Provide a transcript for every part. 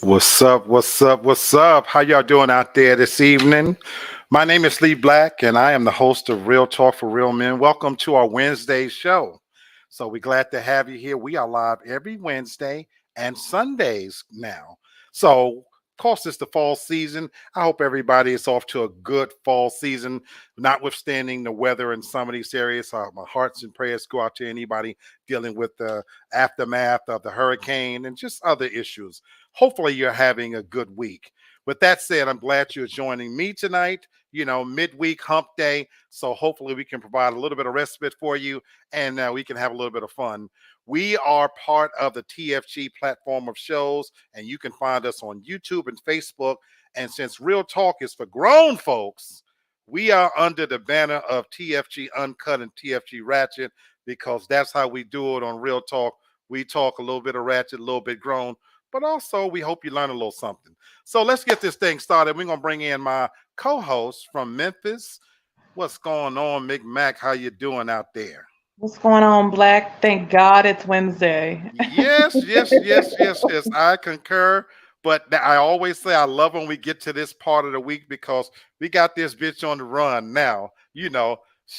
What's up? What's up? What's up? How y'all doing out there this evening? My name is Lee Black, and I am the host of Real Talk for Real Men. Welcome to our Wednesday show. So we're glad to have you here. We are live every Wednesday and Sundays now. So, of course, it's the fall season. I hope everybody is off to a good fall season, notwithstanding the weather in some of these areas. My hearts and prayers go out to anybody dealing with the aftermath of the hurricane and just other issues. Hopefully you're having a good week. With that said, I'm glad you're joining me tonight, midweek hump day. So hopefully we can provide a little bit of respite for you and we can have a little bit of fun. We are part of the TFG platform of shows, and you can find us on YouTube and Facebook. And since Real Talk is for grown folks, we are under the banner of TFG Uncut and TFG Ratchet because that's how we do it on Real Talk. We talk a little bit of ratchet, a little bit grown, but also we hope you learn a little something. So let's get this thing started. We're going to bring in my co-host from Memphis. What's going on, Mick Mac? How you doing out there? What's going on, Black? Thank God it's Wednesday. Yes. I concur. But I always say I love when we get to this part of the week because we got this bitch on the run now.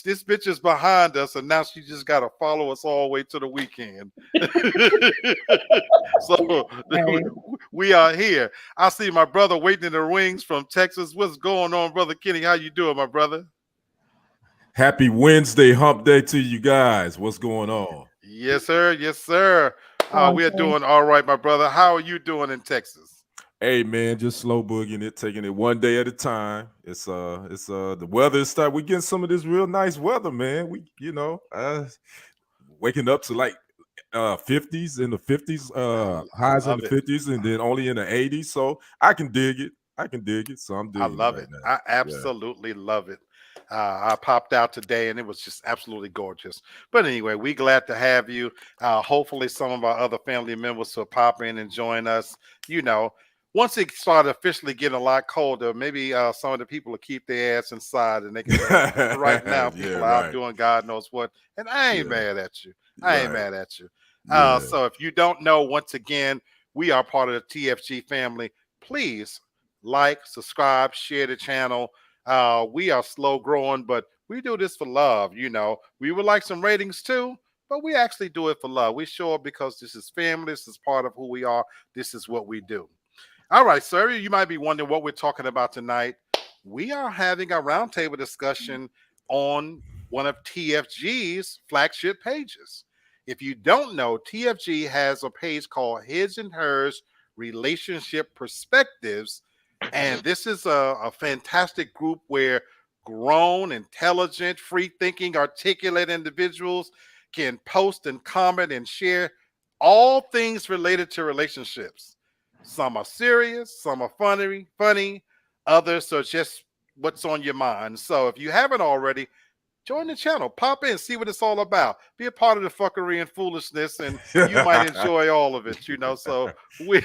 This bitch is behind us, and now she just got to follow us all the way to the weekend. So Right. we are here. I see my brother waiting in the wings from Texas. What's going on, brother Kenny? How you doing, my brother? Happy Wednesday hump day to you guys. What's going on? Yes, sir. Yes, sir. We are Awesome. doing all right, my brother. How are you doing in Texas? Hey man, just slow boogieing it, taking it one day at a time. It's the weather is we're getting some of this real nice weather, man. Waking up to like 50s in the 50s, I highs in the love it. 50s, and then only in the 80s. So I can dig it. So I'm I digging it love right it. now. I Yeah. absolutely love it. I popped out today and it was just absolutely gorgeous. But anyway, we glad to have you. Hopefully, some of our other family members will pop in and join us. You know, Once it started officially getting a lot colder, maybe some of the people will keep their ass inside and they can join. But right now, Yeah, people are out right. doing God knows what. And I ain't Yeah, mad at you. I ain't right. mad at you. Yeah. So if you don't know, once again, we are part of the TFG family. Please like, subscribe, share the channel. We are slow growing, but we do this for love. We would like some ratings too, but we actually do it for love. We show up because this is family. This is part of who we are. This is what we do. All right, sir. You might be wondering what we're talking about tonight. We are having a roundtable discussion on one of TFG's flagship pages. If you don't know, TFG has a page called His and Hers Relationship Perspectives. And this is a fantastic group where grown, intelligent, free thinking, articulate individuals can post and comment and share all things related to relationships. Some are serious, some are funny, others are just what's on your mind. So if you haven't already, join the channel, pop in, see what it's all about. Be a part of the fuckery and foolishness, and you might enjoy all of it. So we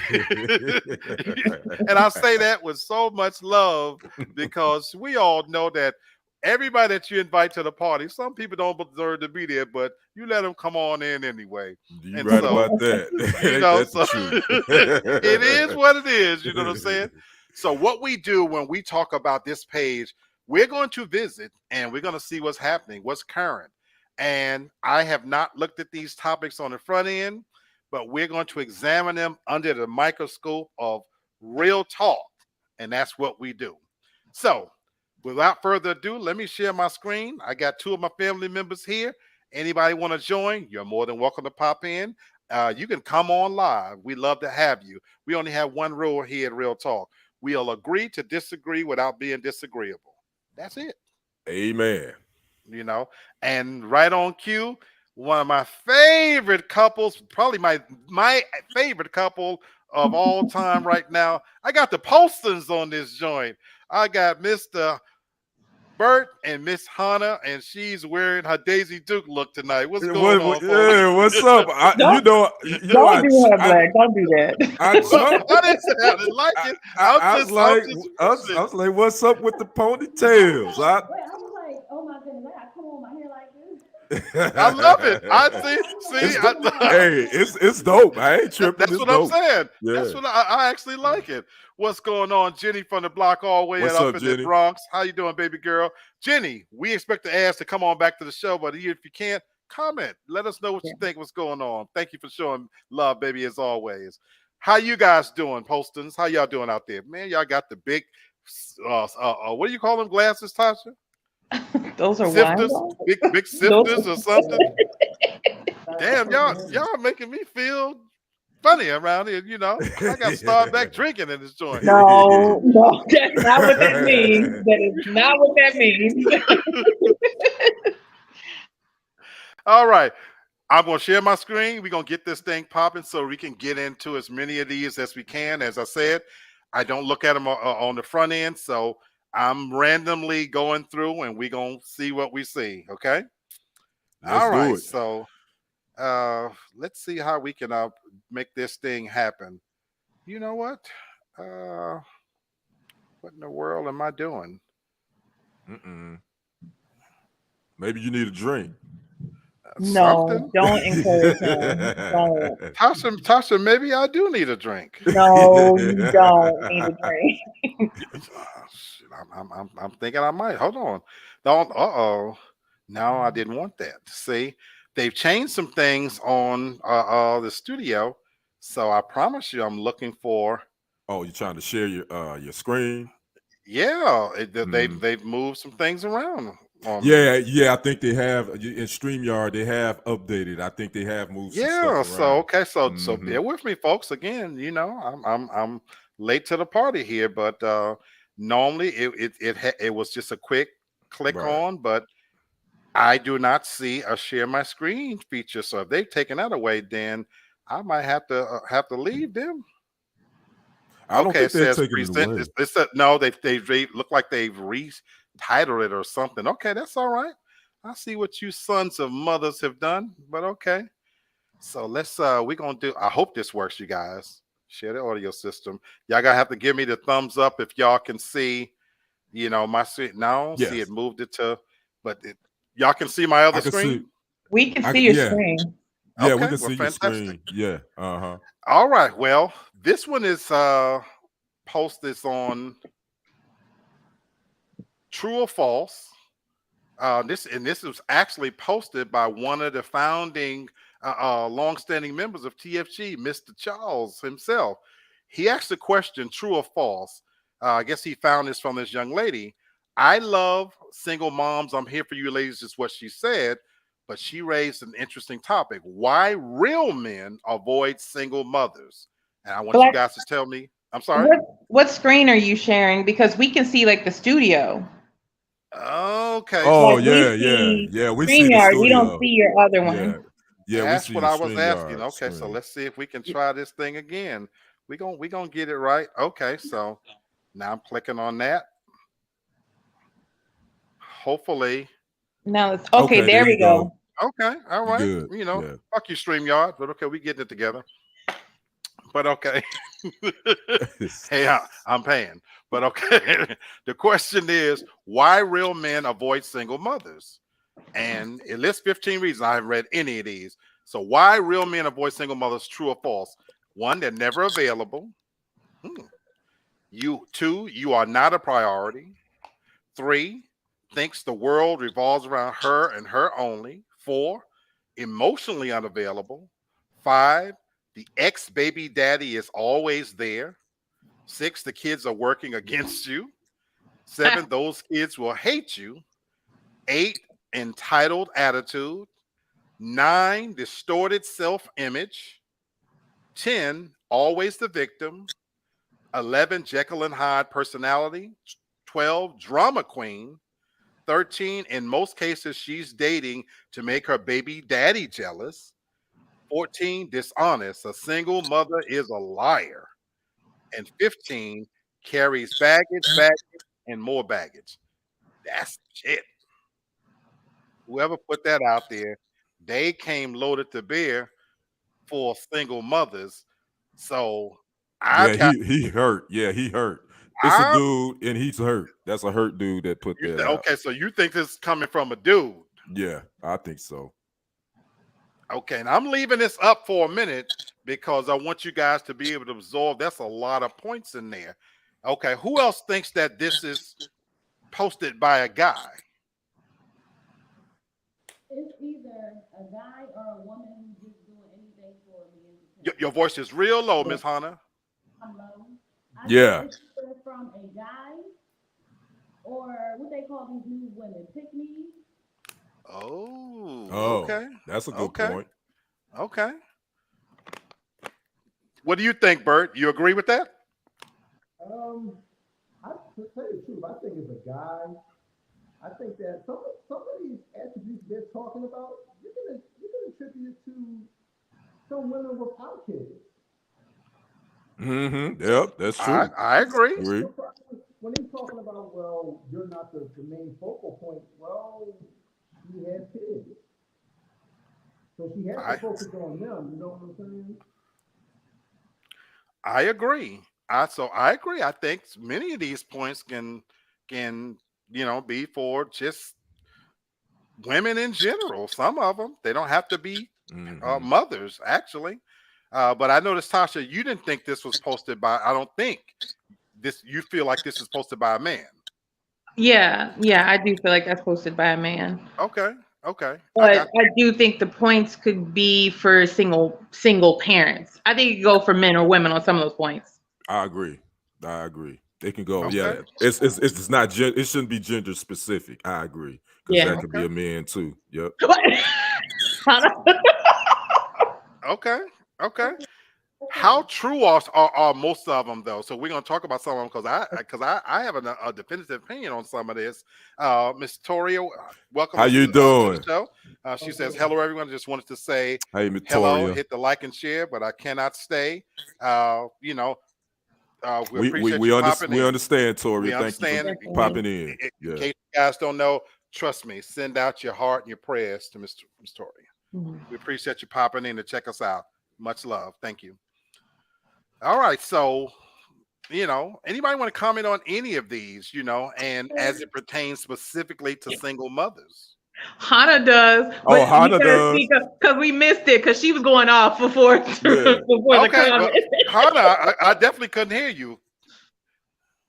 and I say that with so much love because we all know that everybody that you invite to the party, some people don't deserve to be there, but you let them come on in anyway. You And right so about that. Ain't that the so truth? it is what it is, you know what I'm saying? So what we do when we talk about this page, we're going to visit and we're going to see what's happening, what's current. And I have not looked at these topics on the front end, but we're going to examine them under the microscope of real talk. And that's what we do. So without further ado, let me share my screen. I got two of my family members here. Anybody want to join? You're more than welcome to pop in. You can come on live. We love to have you. We only have one rule here at Real Talk. We'll agree to disagree without being disagreeable. That's it. Amen. you know. And right on cue, one of my favorite couples, probably my favorite couple of all time right now. I got the Postons on this joint. I got Mr. Bert and Miss Hannah, and she's wearing her Daisy Duke look tonight. What's going on, folks? Yeah, what's up? Don't don't do her, Black. Don't do I that. jumped. I didn't say I didn't like it. I was like, I was like, what's up with the ponytails? I was like, oh my goodness, I gotta come on my hair like this. I love it. I see. Hey, it's dope. I ain't tripping. That's It's what I'm dope. saying. Yeah. That's what I actually like it. What's going on, Jenny from the block all the way What's up up, in Jenny? the Bronx? How you doing, baby girl? Jenny, we expect the ass to come on back to the show, but if you can't, comment. Let us know what you think. What's going on? Thank you for showing love, baby, as always. How you guys doing, Postons? How y'all doing out there, man? Y'all got the big, what do you call them glasses, Tasha? Those are wine Sifters, glasses? big sifters or something. Damn, y'all making me feel funny around here. You know, I got to start back drinking in this joint. No, that's not what that means. That is not what that means. All right. I'm going to share my screen. We're going to get this thing popping so we can get into as many of these as we can. As I said, I don't look at them on the front end. So I'm randomly going through and we're going to see what we see. Okay. All right. So let's see how we can make this thing happen. You know what? What in the world am I doing? Maybe you need a drink. No, Something? don't encourage him. Don't. Tasha, maybe I do need a drink. No, you don't need a drink. I'm thinking I might. Hold on. Don't. No, I didn't want that. See, they've changed some things on the studio, so I promise you, I'm looking for. Oh, you're trying to share your screen? Yeah, they've moved some things around. Yeah, I think they have in StreamYard. They have updated. I think they have moved some stuff around. So okay, so bear with me, folks. Again, you know, I'm late to the party here, but normally it was just a quick click on, but I do not see a share my screen feature. So if they've taken that away, then I might have to leave them. I don't think they're taking it away. It said no. They look like they've retitled it or something. Okay, that's all right. I see what you sons of mothers have done, but okay. So let's we're gonna do. I hope this works, you guys. Share the audio system. Y'all gotta have to give me the thumbs up if y'all can see. You know my screen. Now see it moved it to, but y'all can see my other screen. We can see your screen. Yeah, we can see your screen. Yeah. All right. Well, this one is posted on True or False. This was actually posted by one of the founding, long-standing members of TFG, Mr. Charles himself. He asked the question, true or false. I guess he found this from this young lady. I love single moms. I'm here for you ladies, is what she said. But she raised an interesting topic. Why real men avoid single mothers? And I want you guys to tell me. I'm sorry? What screen are you sharing? Because we can see like the studio. Okay. Oh, like yeah. We see the studio. We don't see your other one. Yeah, that's we see what I was asking. Okay, screen. so let's see if we can try this thing again. We gonna get it right. Okay, so now I'm clicking on that. Hopefully. No, it's okay. There we go. Okay, all right. Good. You know, fuck you, StreamYard, but okay, we getting it together. But okay. Hey, I'm paying. But okay. The question is, why real men avoid single mothers? And it lists 15 reasons. I haven't read any of these. So why real men avoid single mothers, true or false? 1, they're never available. 2, you are not a priority. 3, thinks the world revolves around her and her only. 4, emotionally unavailable. 5, the ex-baby daddy is always there. 6, the kids are working against you. 7, those kids will hate you. 8, entitled attitude. 9, distorted self-image. 10, always the victim. 11, Jekyll and Hyde personality. 12, drama queen. 13, in most cases, she's dating to make her baby daddy jealous. 14, dishonest. A single mother is a liar. And 15, carries baggage, and more baggage. That's shit. Whoever put that out there, they came loaded to bear for single mothers. So I Yeah, got he hurt. Yeah, he hurt. It's a I dude and he's hurt. That's a hurt dude that put that out. okay, so you think this is coming from a dude. Yeah, I think so. Okay, and I'm leaving this up for a minute because I want you guys to be able to absorb. That's a lot of points in there. Okay, who else thinks that this is posted by a guy? It's either a guy or a woman who's just doing anything for me. Your voice is real low, Miss Hannah. I'm low. I Yeah. think it's either from a guy or what they call these new women, pick me. Oh, Oh, okay. that's a good Okay. point. Okay. What do you think, Bert? You agree with that? I to tell you the truth, I think as a guy, I think that some of these attributes they're talking about, you can attribute to some women without kids. Mm-hmm. Yep, that's true. I agree. Agree. When he's talking about, well, you're not the main focal point, well, she has kids. So she has to focus on them, you know what I'm saying? I agree. I agree. I think many of these points can be for just women in general. Some of them, they don't have to be mothers actually. But I noticed, Tasha, you didn't think this was posted by. I don't think this. You feel like this is posted by a man. Yeah, I do feel like that's posted by a man. Okay. But I do think the points could be for single parents. I think it could go for men or women on some of those points. I agree. They can go. Okay. Yeah, it's not. It shouldn't be gender specific. I agree because that could be a man too. Yep. Okay. How true are most of them though? So we're gonna talk about some of them because I have a definitive opinion on some of this. Miss Toria, welcome. How you doing? To the show. She says, "Hello, everyone. I just wanted to say hey, Miss hello. Toria. Hit the like and share, but I cannot stay. We appreciate we you popping in. We understand, Toria. We Thank you understand. for popping in. In case you guys don't know, trust me. Send out your heart and your prayers to Miss Toria. We appreciate you popping in to check us out. Much love. Thank you. All right. So, anybody want to comment on any of these, and as it pertains specifically to single mothers? Hannah does. Oh, Hannah does. Because we missed it because she was going off before, Yeah. the comment. Hannah, I definitely couldn't hear you.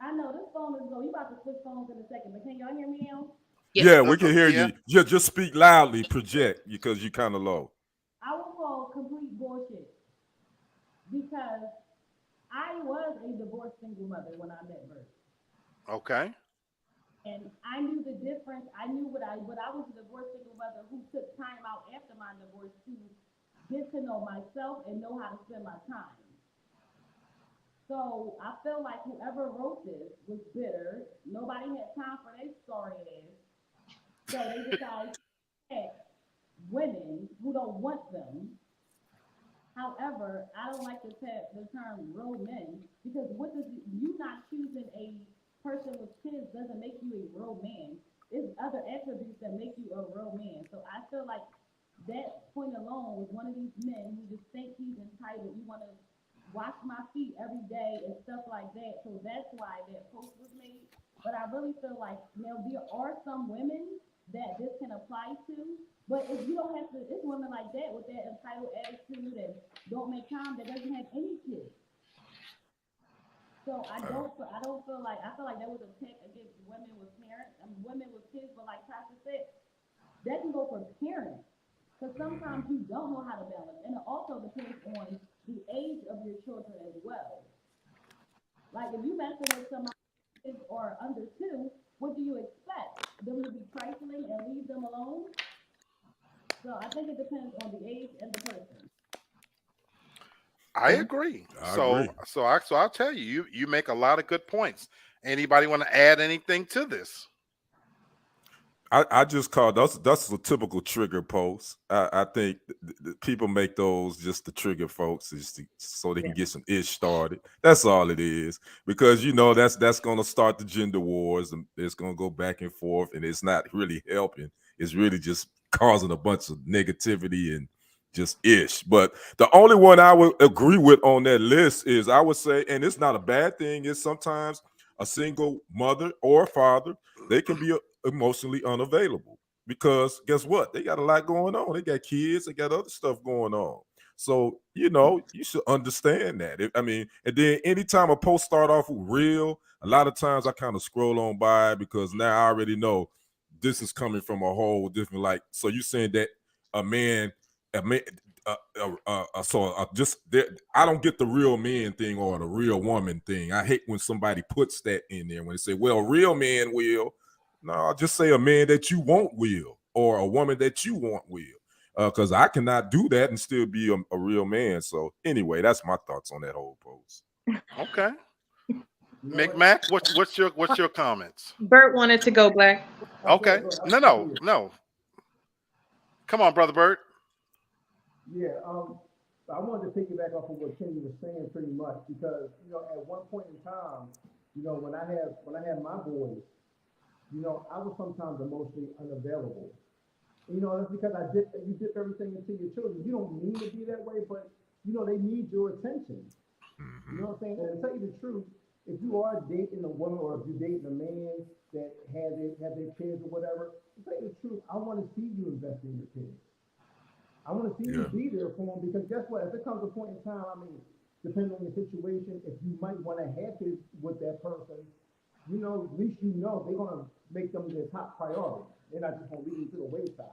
I know this phone is low. You about to switch phones in a second, but can y'all hear me now? Yeah, we can hear you. Just speak loudly, project because you're kind of low. I will call complete bullshit because I was a divorced single mother when I met Bert. Okay. And I knew the difference. I knew what I was a divorced single mother who took time out after my divorce to get to know myself and know how to spend my time. So I feel like whoever wrote this was bitter. Nobody had time for their sorry ass. So they decided to attack women who don't want them. However, I don't like the term real men because what does you not choosing a person with kids doesn't make you a real man. It's other attributes that make you a real man. So I feel like that point alone was one of these men who just think he's entitled. You want to wash my feet every day and stuff like that. So that's why that post was made. But I really feel like now there are some women that this can apply to. But if you don't have to, it's women like that with that entitled attitude and don't make time that doesn't have any kids. So I don't feel like that was a attack against women with parents and women with kids. But like Tasha said, that can go for parents because sometimes you don't know how to balance, and it also depends on the age of your children as well. Like if you messing with somebody kids are under 2, what do you expect? Them to be trifling and leave them alone? So I think it depends on the age and the person. I agree. I So I'll tell you, you make a lot of good points. Anybody want to add anything to this? I just call that's a typical trigger post. I think people make those just to trigger folks, so they can get some ish started. That's all it is, because that's going to start the gender wars, and it's going to go back and forth, and it's not really helping. It's really just causing a bunch of negativity and just ish. But the only one I would agree with on that list is, I would say, and it's not a bad thing, is sometimes a single mother or father, they can be emotionally unavailable, because guess what? They got a lot going on. They got kids, they got other stuff going on. So, you should understand that. And then anytime a post start off with real, a lot of times I kind of scroll on by, because now I already know this is coming from a whole different, like, so you saying that a man, just there, I don't get the real man thing or the real woman thing. I hate when somebody puts that in there, when they say, well, real man will. No, I'll just say a man that you want will, or a woman that you want will. Because I cannot do that and still be a real man. So anyway, that's my thoughts on that whole post. Okay. McMac, what's your comments? Bert wanted to go, Black. Okay. No. Come on, brother Bert. Yeah, I wanted to piggyback off of what Kenny was saying pretty much, because at one point in time, when I had my boys, I was sometimes emotionally unavailable. That's because you dip everything into your children. You don't mean to be that way, but they need your attention. You know what I'm saying? And to tell you the truth, if you are dating a woman, or if you're dating a man that have their kids or whatever, to tell you the truth, I want to see you invest in your kids. I want to see you be there for them, because guess what? If there comes a point in time, depending on the situation, if you might want to have kids with that person, at least they're going to make them their top priority. They're not just going to leave them to the wayside.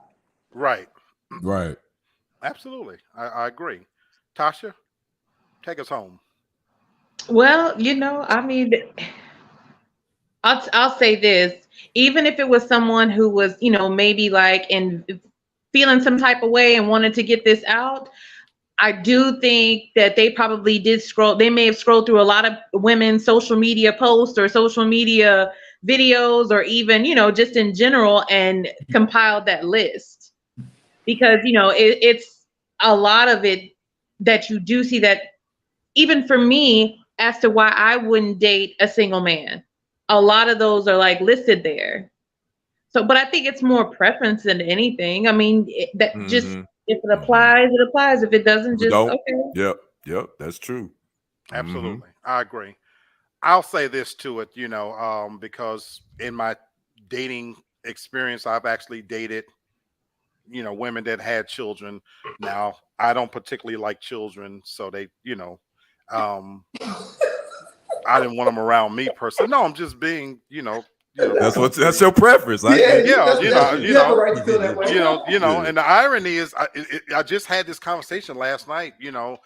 Right. Right. Absolutely. I agree. Tasha, take us home. Well, I'll say this. Even if it was someone who was, maybe like in feeling some type of way and wanted to get this out, I do think that they probably did scroll. They may have scrolled through a lot of women's social media posts or social media videos, or even, just in general, and compiled that list. Because, it's a lot of it that you do see that, even for me, as to why I wouldn't date a single man. A lot of those are like listed there. So, but I think it's more preference than anything. Just, if it applies, it applies. If it doesn't, just okay. Yep, that's true. Absolutely. I agree. I'll say this to it, because in my dating experience, I've actually dated, women that had children. Now, I don't particularly like children, so they, I didn't want them around me personally. No, I'm just being, that's your preference. You have a right to feel that way. And the irony is, I just had this conversation last night. The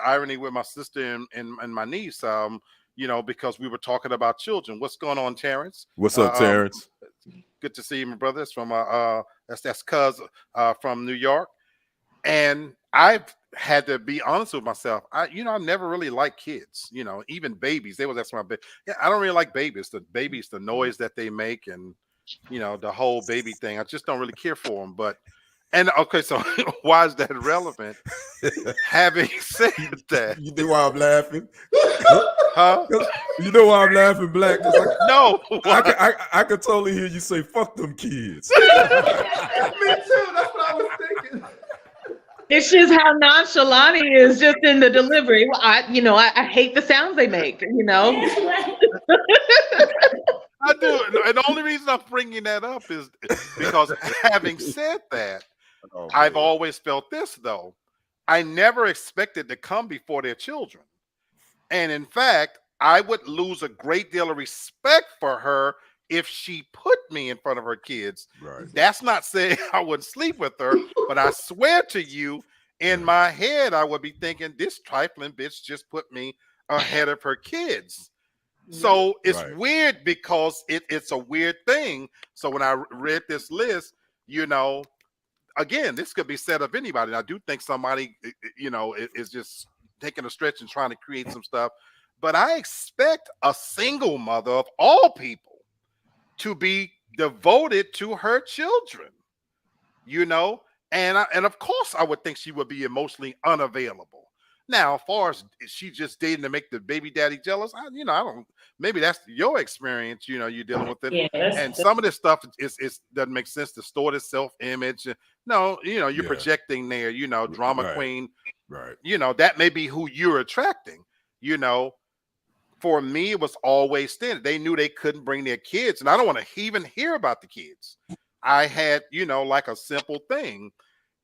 irony with my sister and my niece. Because we were talking about children. What's going on, Terrence? What's up, Terrence? Good to see you, my brother. It's from that's Cuz from New York, and I've had to be honest with myself. I never really liked kids. Even babies. They was asking my baby. Yeah, I don't really like babies. The noise that they make, and the whole baby thing. I just don't really care for them. And okay, so why is that relevant? Having said that, you know why I'm laughing? Huh? You know why I'm laughing, Black? No, I could totally hear you say, "Fuck them kids." Me too. That's what I was thinking. It's just how nonchalant he is, just in the delivery. Well, I hate the sounds they make. I do, and the only reason I'm bringing that up is because, having said that, I've always felt this, though. I never expected to come before their children. And in fact, I would lose a great deal of respect for her if she put me in front of her kids. Right. That's not saying I wouldn't sleep with her, but I swear to you, in my head, I would be thinking, this trifling bitch just put me ahead of her kids. So it's weird, because it's a weird thing. So when I read this list, again, this could be said of anybody. And I do think somebody, is just taking a stretch and trying to create some stuff. But I expect a single mother of all people to be devoted to her children, you know, and of course I would think she would be emotionally unavailable. Now, as far as is she just dating to make the baby daddy jealous, I don't. Maybe that's your experience. You're dealing with it, Yeah, and some of this stuff is doesn't make sense. Distorted self image. No, you're Yeah. projecting there. Drama Right. queen. Right. That may be who you're attracting. You know, for me, it was always standard. They knew they couldn't bring their kids, and I don't want to even hear about the kids. I had, like a simple thing.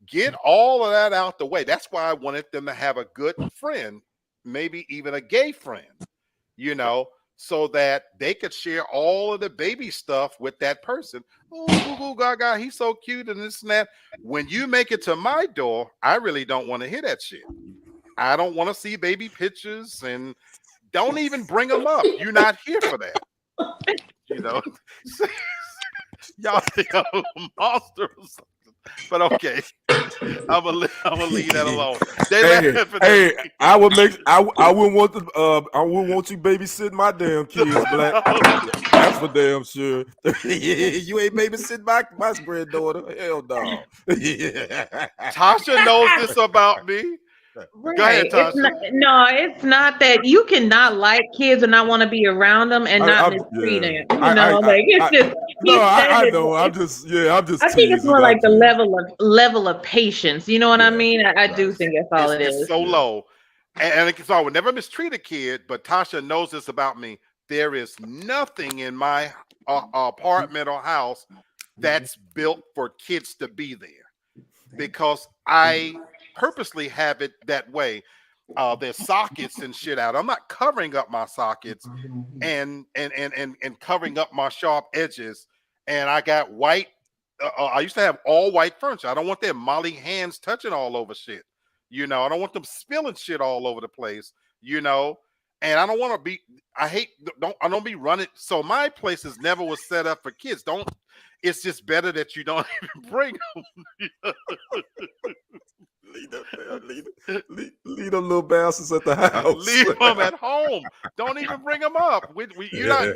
Get all of that out the way. That's why I wanted them to have a good friend, maybe even a gay friend, so that they could share all of the baby stuff with that person. Oh, goo goo gaga, he's so cute and this and that. When you make it to my door, I really don't want to hear that shit. I don't want to see baby pictures, and don't even bring them up. You're not here for that. Y'all think I'm a monster or something. But okay, I'm gonna leave that alone. They laughing at Hey, me. I wouldn't want you babysitting my damn kids, Black. That's for damn sure. You ain't babysitting my granddaughter. Hell no. Tasha knows this about me. Right. Go ahead, It's Tasha. not, no, it's not that you cannot like kids or not want to be around them and not mistreat them. Like it's just no, he's saying I it. know. I'm just I think it's teasing. more like the teasing. level of patience. You know what I Yeah, mean? I do right. think that's all it It's is. so low, so I would never mistreat a kid. But Tasha knows this about me. There is nothing in my apartment or house that's built for kids to be there, because I purposely have it that way. There's sockets and shit out. I'm not covering up my sockets and covering up my sharp edges. And I got white. I used to have all white furniture. I don't want their molly hands touching all over shit. I don't want them spilling shit all over the place. And I don't want to be. I don't be running. So my places never was set up for kids. Don't. It's just better that you don't even bring them. Leave them little bastards at the house. Leave them at home. Don't even bring them up. You're not.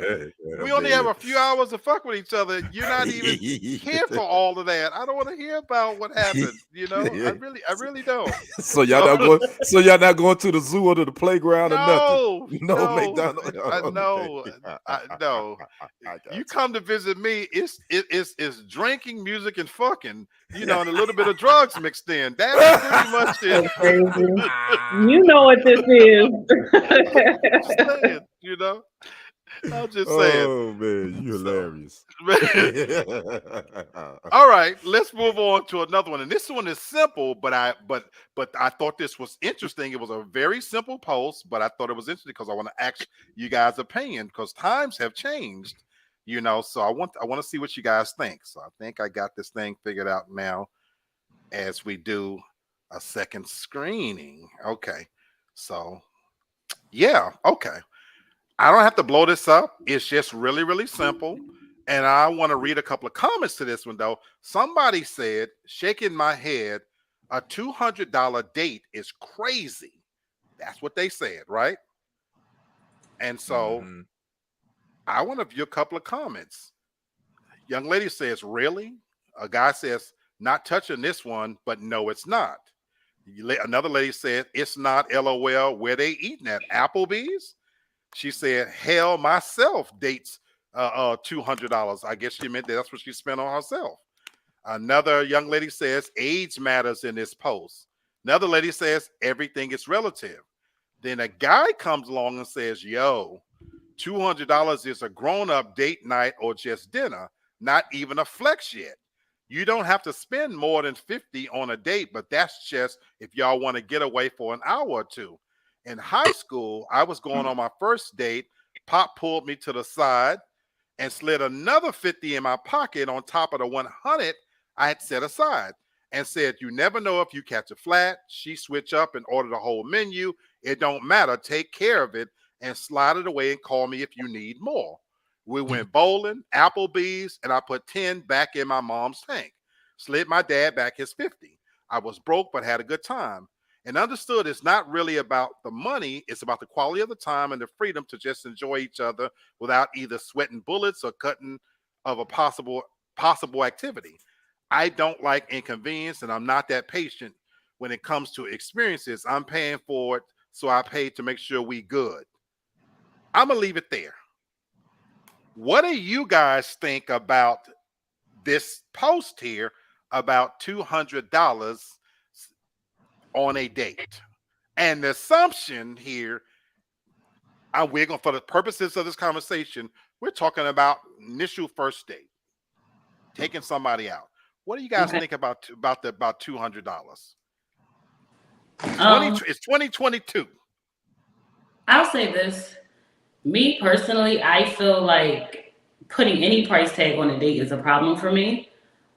We only have a few hours to fuck with each other. You're not even here for all of that. I don't want to hear about what happened. I really don't. So y'all not going. So y'all not going to the zoo or to the playground or nothing. No, McDonald's. no. You come to visit me. It's drinking, music, and fucking. And a little bit of drugs mixed in. That's pretty much it. That's crazy. You know what this is. Just saying, I'm just saying. Oh man, you hilarious. All right, let's move on to another one. And this one is simple, but I thought this was interesting. It was a very simple post, but I thought it was interesting because I want to ask you guys' opinion, because times have changed, so I want to see what you guys think. So I think I got this thing figured out now as we do a second screening. Okay. So yeah, okay. I don't have to blow this up. It's just really, really simple. And I want to read a couple of comments to this one, though. Somebody said, shaking my head, a $200 date is crazy. That's what they said, right? And so I want to view a couple of comments. Young lady says, really? A guy says, not touching this one, but no, it's not. Another lady said, it's not, LOL. Where they eating at? Applebee's? She said, hell, myself dates $200. I guess she meant that's what she spent on herself. Another young lady says, age matters in this post. Another lady says, everything is relative. Then a guy comes along and says, yo, $200 is a grown-up date night or just dinner, not even a flex yet. You don't have to spend more than $50 on a date, but that's just if y'all want to get away for an hour or two. In high school, I was going on my first date. Pop pulled me to the side and slid another 50 in my pocket on top of the 100 I had set aside and said, you never know if you catch a flat. She switch up and order the whole menu. It don't matter. Take care of it and slide it away and call me if you need more. We went bowling, Applebee's, and I put 10 back in my mom's tank. Slid my dad back his 50. I was broke but had a good time. And understood it's not really about the money. It's about the quality of the time and the freedom to just enjoy each other without either sweating bullets or cutting of a possible activity. I don't like inconvenience, and I'm not that patient when it comes to experiences. I'm paying for it, so I pay to make sure we good. I'm gonna leave it there. What do you guys think about this post here about $200 on a date? And the assumption here, we're going, for the purposes of this conversation, we're talking about initial first date, taking somebody out. What do you guys think about $200? It's 2022. I'll say this. Me personally, I feel like putting any price tag on a date is a problem for me.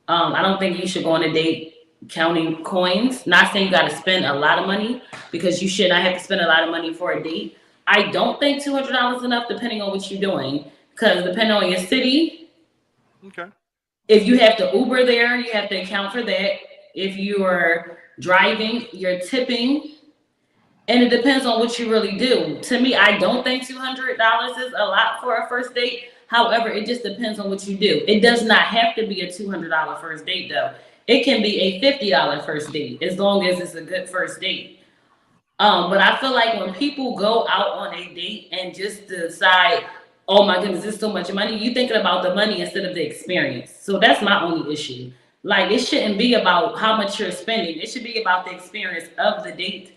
I don't think you should go on a date counting coins. Not saying you got to spend a lot of money, because you should not have to spend a lot of money for a date. I don't think $200 is enough, depending on what you're doing, because depending on your city. Okay. If you have to Uber there, you have to account for that. If you are driving, you're tipping. And it depends on what you really do. To me, I don't think $200 is a lot for a first date. However, it just depends on what you do. It does not have to be a $200 first date, though. It can be a $50 first date, as long as it's a good first date. But I feel like when people go out on a date and just decide, oh my goodness, this is so much money, you're thinking about the money instead of the experience. So that's my only issue. Like, it shouldn't be about how much you're spending. It should be about the experience of the date.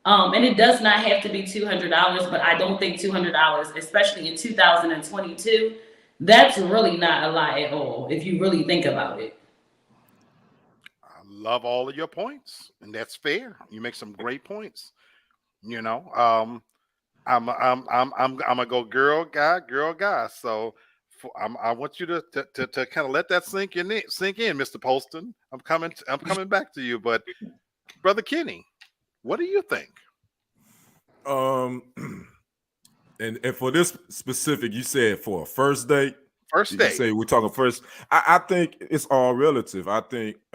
And it does not have to be $200, but I don't think $200, especially in 2022, that's really not a lot at all, if you really think about it. I love all of your points, and that's fair. You make some great points. You know, I'm gonna go girl guy. So I want you to kind of let that sink in, Mr. Poston. I'm coming back to you, but Brother Kenny, what do you think? And for this specific, you said for a first date. First date. Say we're talking first. I think it's all relative. I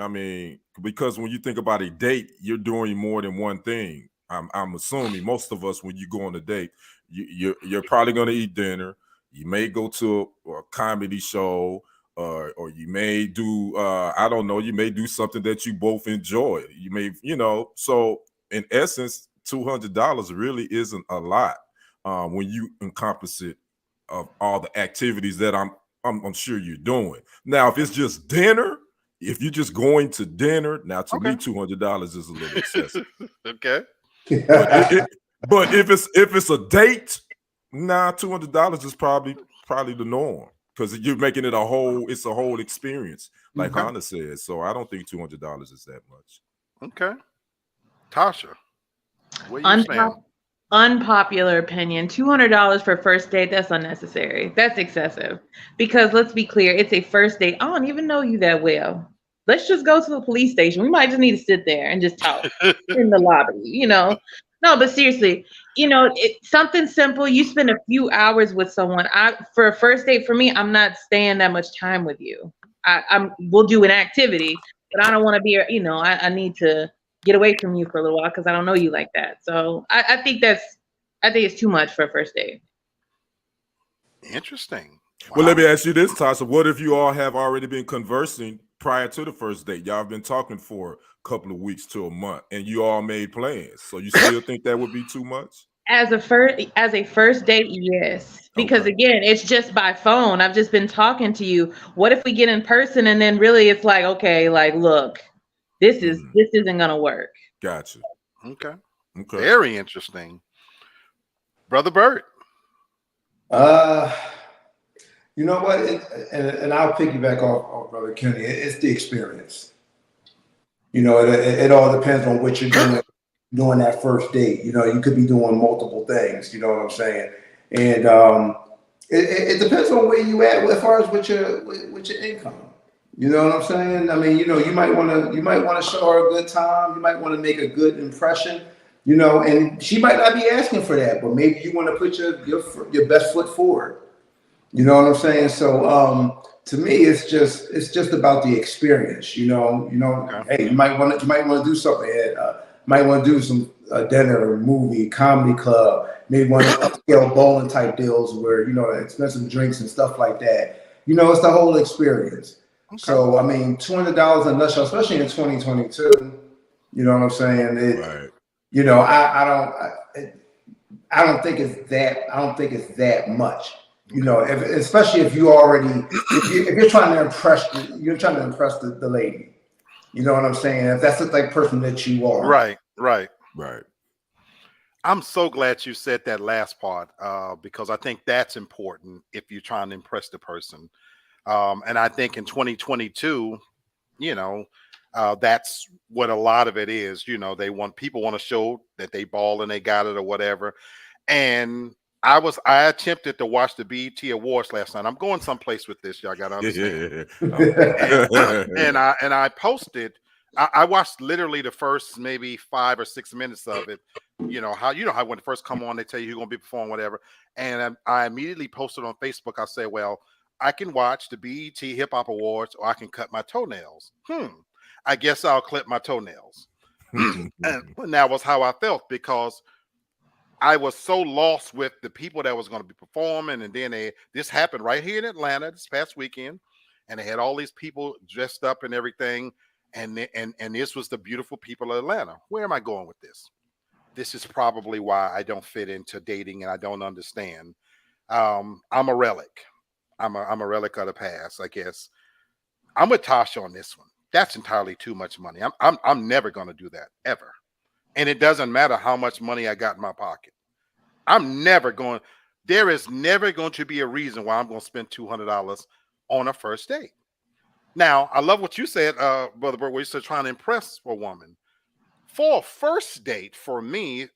mean, because when you think about a date, you're doing more than one thing. I'm assuming most of us, when you go on a date, you're probably going to eat dinner. You may go to a comedy show, or you may do I don't know. You may do something that you both enjoy. You may, So in essence, $200 really isn't a lot when you encompass it of all the activities that I'm sure you're doing. Now, if it's just dinner, if you're just going to dinner, now to me $200 is a little excessive. Okay. But if it's a date, $200 is probably the norm, because you're making it it's a whole experience, like Hannah said. So I don't think $200 is that much. Okay. Tasha, what are you saying? Unpopular opinion, $200 for first date, that's unnecessary. That's excessive. Because let's be clear, it's a first date. I don't even know you that well. Let's just go to the police station. We might just need to sit there and just talk in the lobby, No, but seriously, it's something simple. You spend a few hours with someone. For a first date, for me, I'm not staying that much time with you. We'll do an activity, but I don't want to be, I need to get away from you for a little while because I don't know you like that. So I think it's too much for a first date. Interesting. Wow. Well, let me ask you this, Tasha. What if you all have already been conversing prior to the first date? Y'all have been talking for a couple of weeks to a month, and you all made plans. So you still think that would be too much? As a first date, yes. Because again, it's just by phone. I've just been talking to you. What if we get in person and then really it's like, okay, like, look, this isn't gonna work. Gotcha. Okay. Very interesting. Brother Bert. You know what? And I'll piggyback off Brother Kenny. It's the experience. It all depends on what you're doing during that first date. You could be doing multiple things. You know what I'm saying? And it depends on where you at as far as with your income. You know what I'm saying? I mean, you might want to show her a good time. You might want to make a good impression. And she might not be asking for that, but maybe you want to put your best foot forward. You know what I'm saying? So to me, it's just about the experience. Hey, you might want to do something. Might want to do some dinner, movie, comedy club. Maybe want to scale bowling type deals where expensive drinks and stuff like that. You know, it's the whole experience. Okay. So I mean, $200 in a nutshell, especially in 2022. You know what I'm saying? Right. You know, I don't think it's that much. You know, especially if you already if you're trying to impress the lady. You know what I'm saying? If that's the type of person that you are. Right, right. Right. I'm so glad you said that last part because I think that's important if you're trying to impress the person. And I think in 2022, you know, that's what a lot of it is. You know, people want to show that they ball and they got it or whatever. And I attempted to watch the BET Awards last night. I'm going someplace with this, y'all gotta understand. And I posted. I watched literally the first maybe 5 or 6 minutes of it. You know how when it first come on, they tell you who's gonna be performing, whatever. And I immediately posted on Facebook. I said, well, I can watch the BET Hip Hop Awards, or I can cut my toenails. I guess I'll clip my toenails. And that was how I felt because I was so lost with the people that was going to be performing, and then this happened right here in Atlanta this past weekend, and they had all these people dressed up and everything, and this was the beautiful people of Atlanta. Where am I going with this? This is probably why I don't fit into dating, and I don't understand. I'm a relic. I'm a relic of the past, I guess. I'm with Tasha on this one. That's entirely too much money. I'm never going to do that ever. And it doesn't matter how much money I got in my pocket. There is never going to be a reason why I'm going to spend $200 on a first date. Now, I love what you said, Brother Bert, where you said trying to impress a woman. For a first date, for me,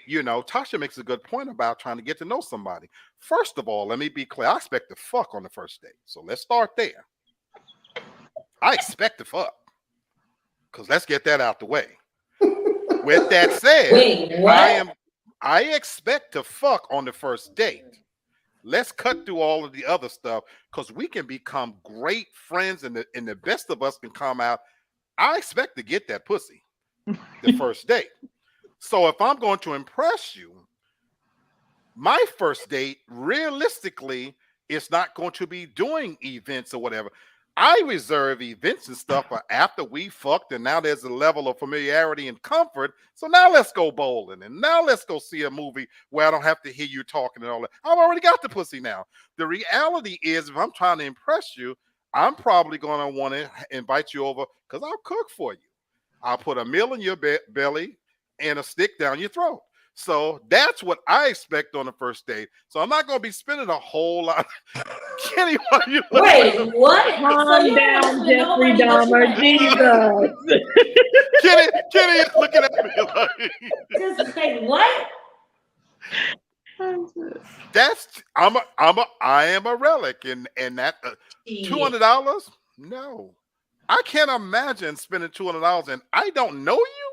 you know, Tasha makes a good point about trying to get to know somebody. First of all, let me be clear. I expect to fuck on the first date. So let's start there. I expect to fuck. Because let's get that out the way. With that said, Wait, what? I expect to fuck on the first date. Let's cut through all of the other stuff because we can become great friends and the best of us can come out. I expect to get that pussy the first date. So if I'm going to impress you, my first date realistically is not going to be doing events or whatever. I reserve events and stuff for after we fucked, and now there's a level of familiarity and comfort. So now let's go bowling, and now let's go see a movie where I don't have to hear you talking and all that. I've already got the pussy now. The reality is, if I'm trying to impress you, I'm probably going to want to invite you over because I'll cook for you. I'll put a meal in your belly and a stick down your throat. So that's what I expect on the first date. So I'm not going to be spending a whole lot. Kenny, why you Wait, what? Calm you don't down, wanna spend Jeffrey no money, but you Dahmer. want Jesus. Kenny is looking at me like Just say what? I am a relic, and that $200. No, I can't imagine spending $200 and I don't know you.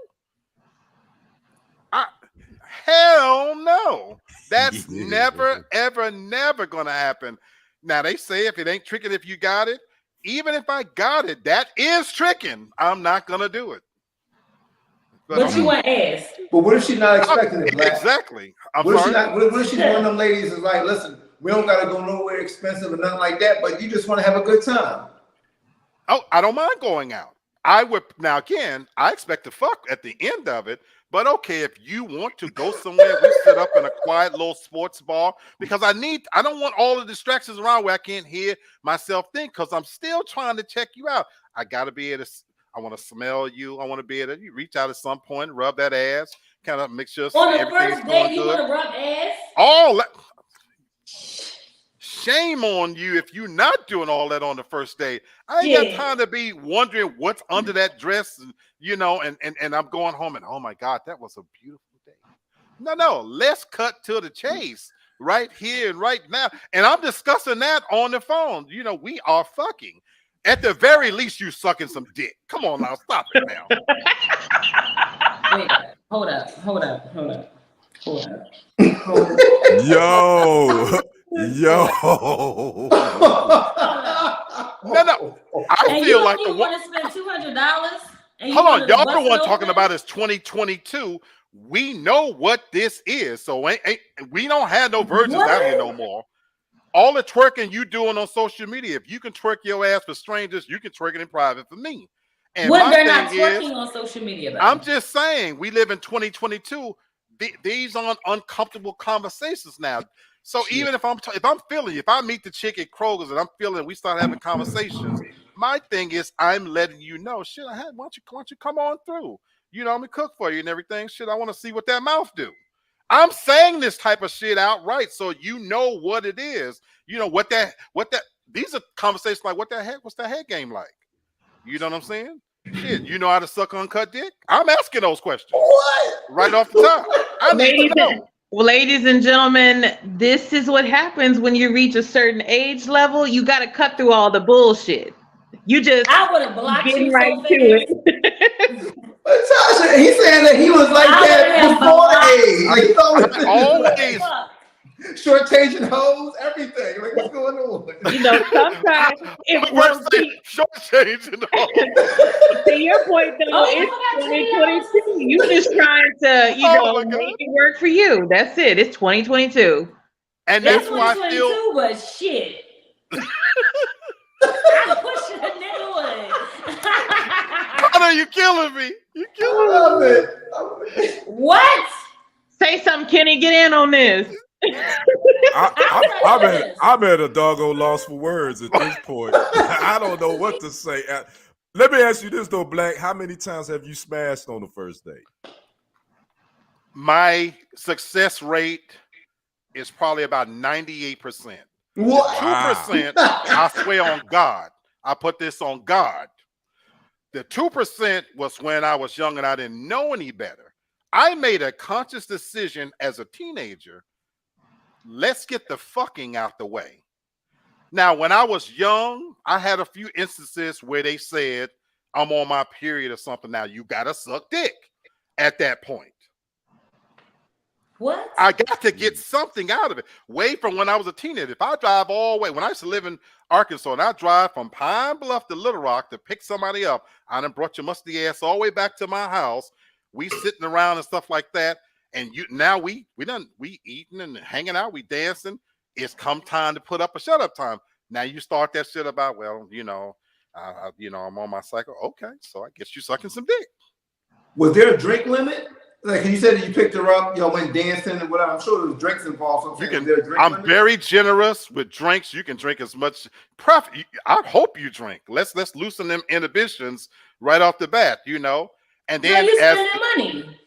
Hell no. That's never, ever, never gonna happen. Now they say if it ain't tricking if you got it, even if I got it, that is tricking. I'm not gonna do it. But you want ass. But what if she's not expecting it, Black? Exactly. What if she's one of them ladies is like, listen, we don't gotta go nowhere expensive or nothing like that, but you just want to have a good time. Oh, I don't mind going out. I would now again, I expect to fuck at the end of it. But okay, if you want to go somewhere, we sit up in a quiet little sports bar because I don't want all the distractions around where I can't hear myself think because I'm still trying to check you out. I gotta be able to, I want to smell you. I want to be able to reach out at some point, rub that ass, kind of make sure On the everything's first going day, you good. want to rub ass? All that. Shame on you if you're not doing all that on the first day. I ain't got time to be wondering what's under that dress, and and I'm going home and oh my God, that was a beautiful day. No, let's cut to the chase right here and right now. And I'm discussing that on the phone. You know, we are fucking. At the very least, you sucking some dick. Come on now, stop it now. Wait, hold up. Yo. No. I feel like you want to spend $200. Hold on, y'all the one talking about is 2022. We know what this is, so we don't have no virgins out here no more. all the twerking you doing on social media, if you can twerk your ass for strangers, you can twerk it in private for me. And When my they're not thing twerking is, on social media, though. I'm just saying, we live in 2022. These aren't uncomfortable conversations now. So even if I'm feeling, if I meet the chick at Kroger's and I'm feeling, we start having conversations. My thing is, I'm letting you know, shit. Why don't you come on through? You know, I'm gonna cook for you and everything. Shit, I want to see what that mouth do. I'm saying this type of shit outright, so you know what it is. You know what that. These are conversations like, what the heck? What's that head game like? You know what I'm saying? Shit, you know how to suck uncut dick? I'm asking those questions. What? Right off the top. I need to know. Ladies and gentlemen, this is what happens when you reach a certain age level. You got to cut through all the bullshit. You just I would have blocked getting you right so to fast. it. Tasha, he's saying that he was like that before the age. He's always Always. shortchanging hoes, everything. Like, what's going on? You know, sometimes Short change in the hole. to your point though, Oh, yeah, it's 2022. You just trying to, make it work for you. That's it. It's 2022. And It's that's why I feel 2022, but shit. I'm pushing a nigga wood. Connor, you killing me. You I killing me. love it. What? Say something, Kenny. Get in on this. I'm at a doggone loss for words at this point. I don't know what to say. Let me ask you this though, Black. How many times have you smashed on the first date? My success rate is probably about 98%. What? 2%, I swear on God. I put this on God. The 2% was when I was young and I didn't know any better. I made a conscious decision as a teenager. Let's get the fucking out the way. Now, when I was young, I had a few instances where they said, I'm on my period or something. Now, you got to suck dick at that point. What? I got to get something out of it. Way from when I was a teenager. If I drive all the way, when I used to live in Arkansas, and I drive from Pine Bluff to Little Rock to pick somebody up, I done brought your musty ass all the way back to my house. We sitting around and stuff like that. And now we eating and hanging out, we dancing. It's come time to put up a shut up time. Now you start that shit about, well, I'm on my cycle. Okay, so I guess you sucking some dick. Was there a drink limit? Like, you said that you picked her up, went dancing and whatever. I'm sure there was drinks involved. So I'm very generous with drinks. You can drink as much. I hope you drink. Let's loosen them inhibitions right off the bat, And then you spending money.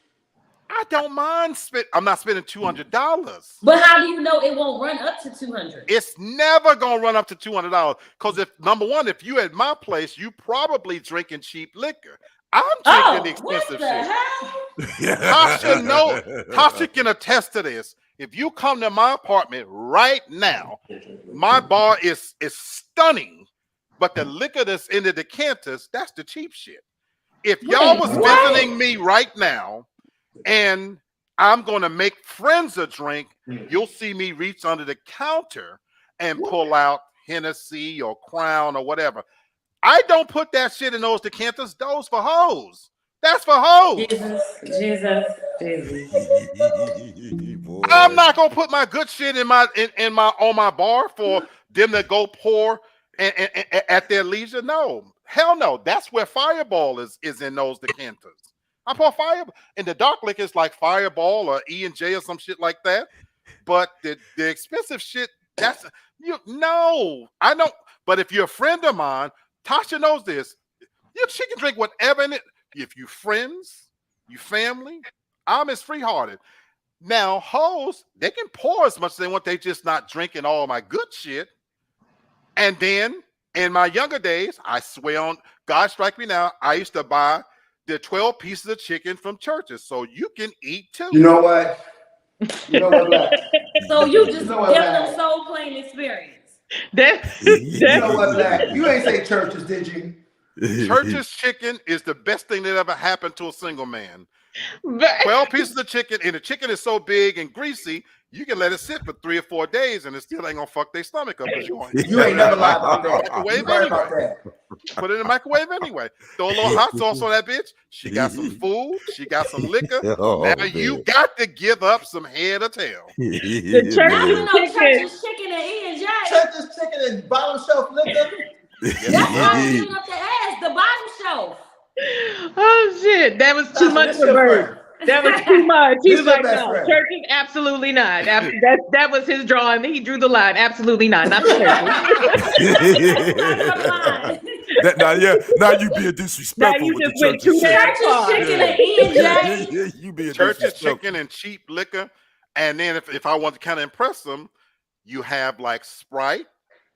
I don't mind I'm not spending $200. But how do you know it won't run up to $200? It's never gonna run up to $200 because if you at my place, you probably drinking cheap liquor. I'm drinking the expensive shit. Tasha can attest to this. If you come to my apartment right now, my bar is stunning, but the liquor that's in the decanters, that's the cheap shit. If y'all was visiting me right now, and I'm going to make friends a drink, you'll see me reach under the counter and pull out Hennessy or Crown or whatever. I don't put that shit in those decanters. Those for hoes. That's for hoes. Jesus. I'm not going to put my good shit on my bar for them to go pour and at their leisure. No. Hell no. That's where Fireball is in those decanters. I pour Fireball, and the dark liquor is like Fireball or E&J or some shit like that. But the expensive shit, I don't. But if you're a friend of mine, Tasha knows this. She can drink whatever in it. If you friends, you family, I'm as free-hearted. Now, hoes, they can pour as much as they want. They just not drinking all my good shit. And then in my younger days, I swear on God strike me now, I used to buy the 12 pieces of chicken from churches, so you can eat too. You know what? Black? So you just give them soul plane experience. You know what, Black? You ain't say churches, did you? Church's chicken is the best thing that ever happened to a single man. 12 pieces of chicken, and the chicken is so big and greasy, you can let it sit for 3 or 4 days, and it still ain't gonna fuck their stomach up. You ain't never lied about that. Put it in the microwave anyway. Throw a little hot sauce on that bitch. She got some food. She got some liquor. You got to give up some head or tail. The church's Church's chicken and E&J. church's chicken and bottom shelf liquor? That's not giving up the ass. The bottom shelf. Oh shit, that was too Tasha, much this for your Bert. friend. That was too much. He This was your like, best no, friend. churches, absolutely not. That was his drawing. He drew the line. Absolutely not. Not the churches. Now you being Now disrespectful you with the just went church's too chicken. damn Church's far. chicken and E&J. You being Church's disrespectful. chicken and cheap liquor. And then if I want to kind of impress them, you have like Sprite.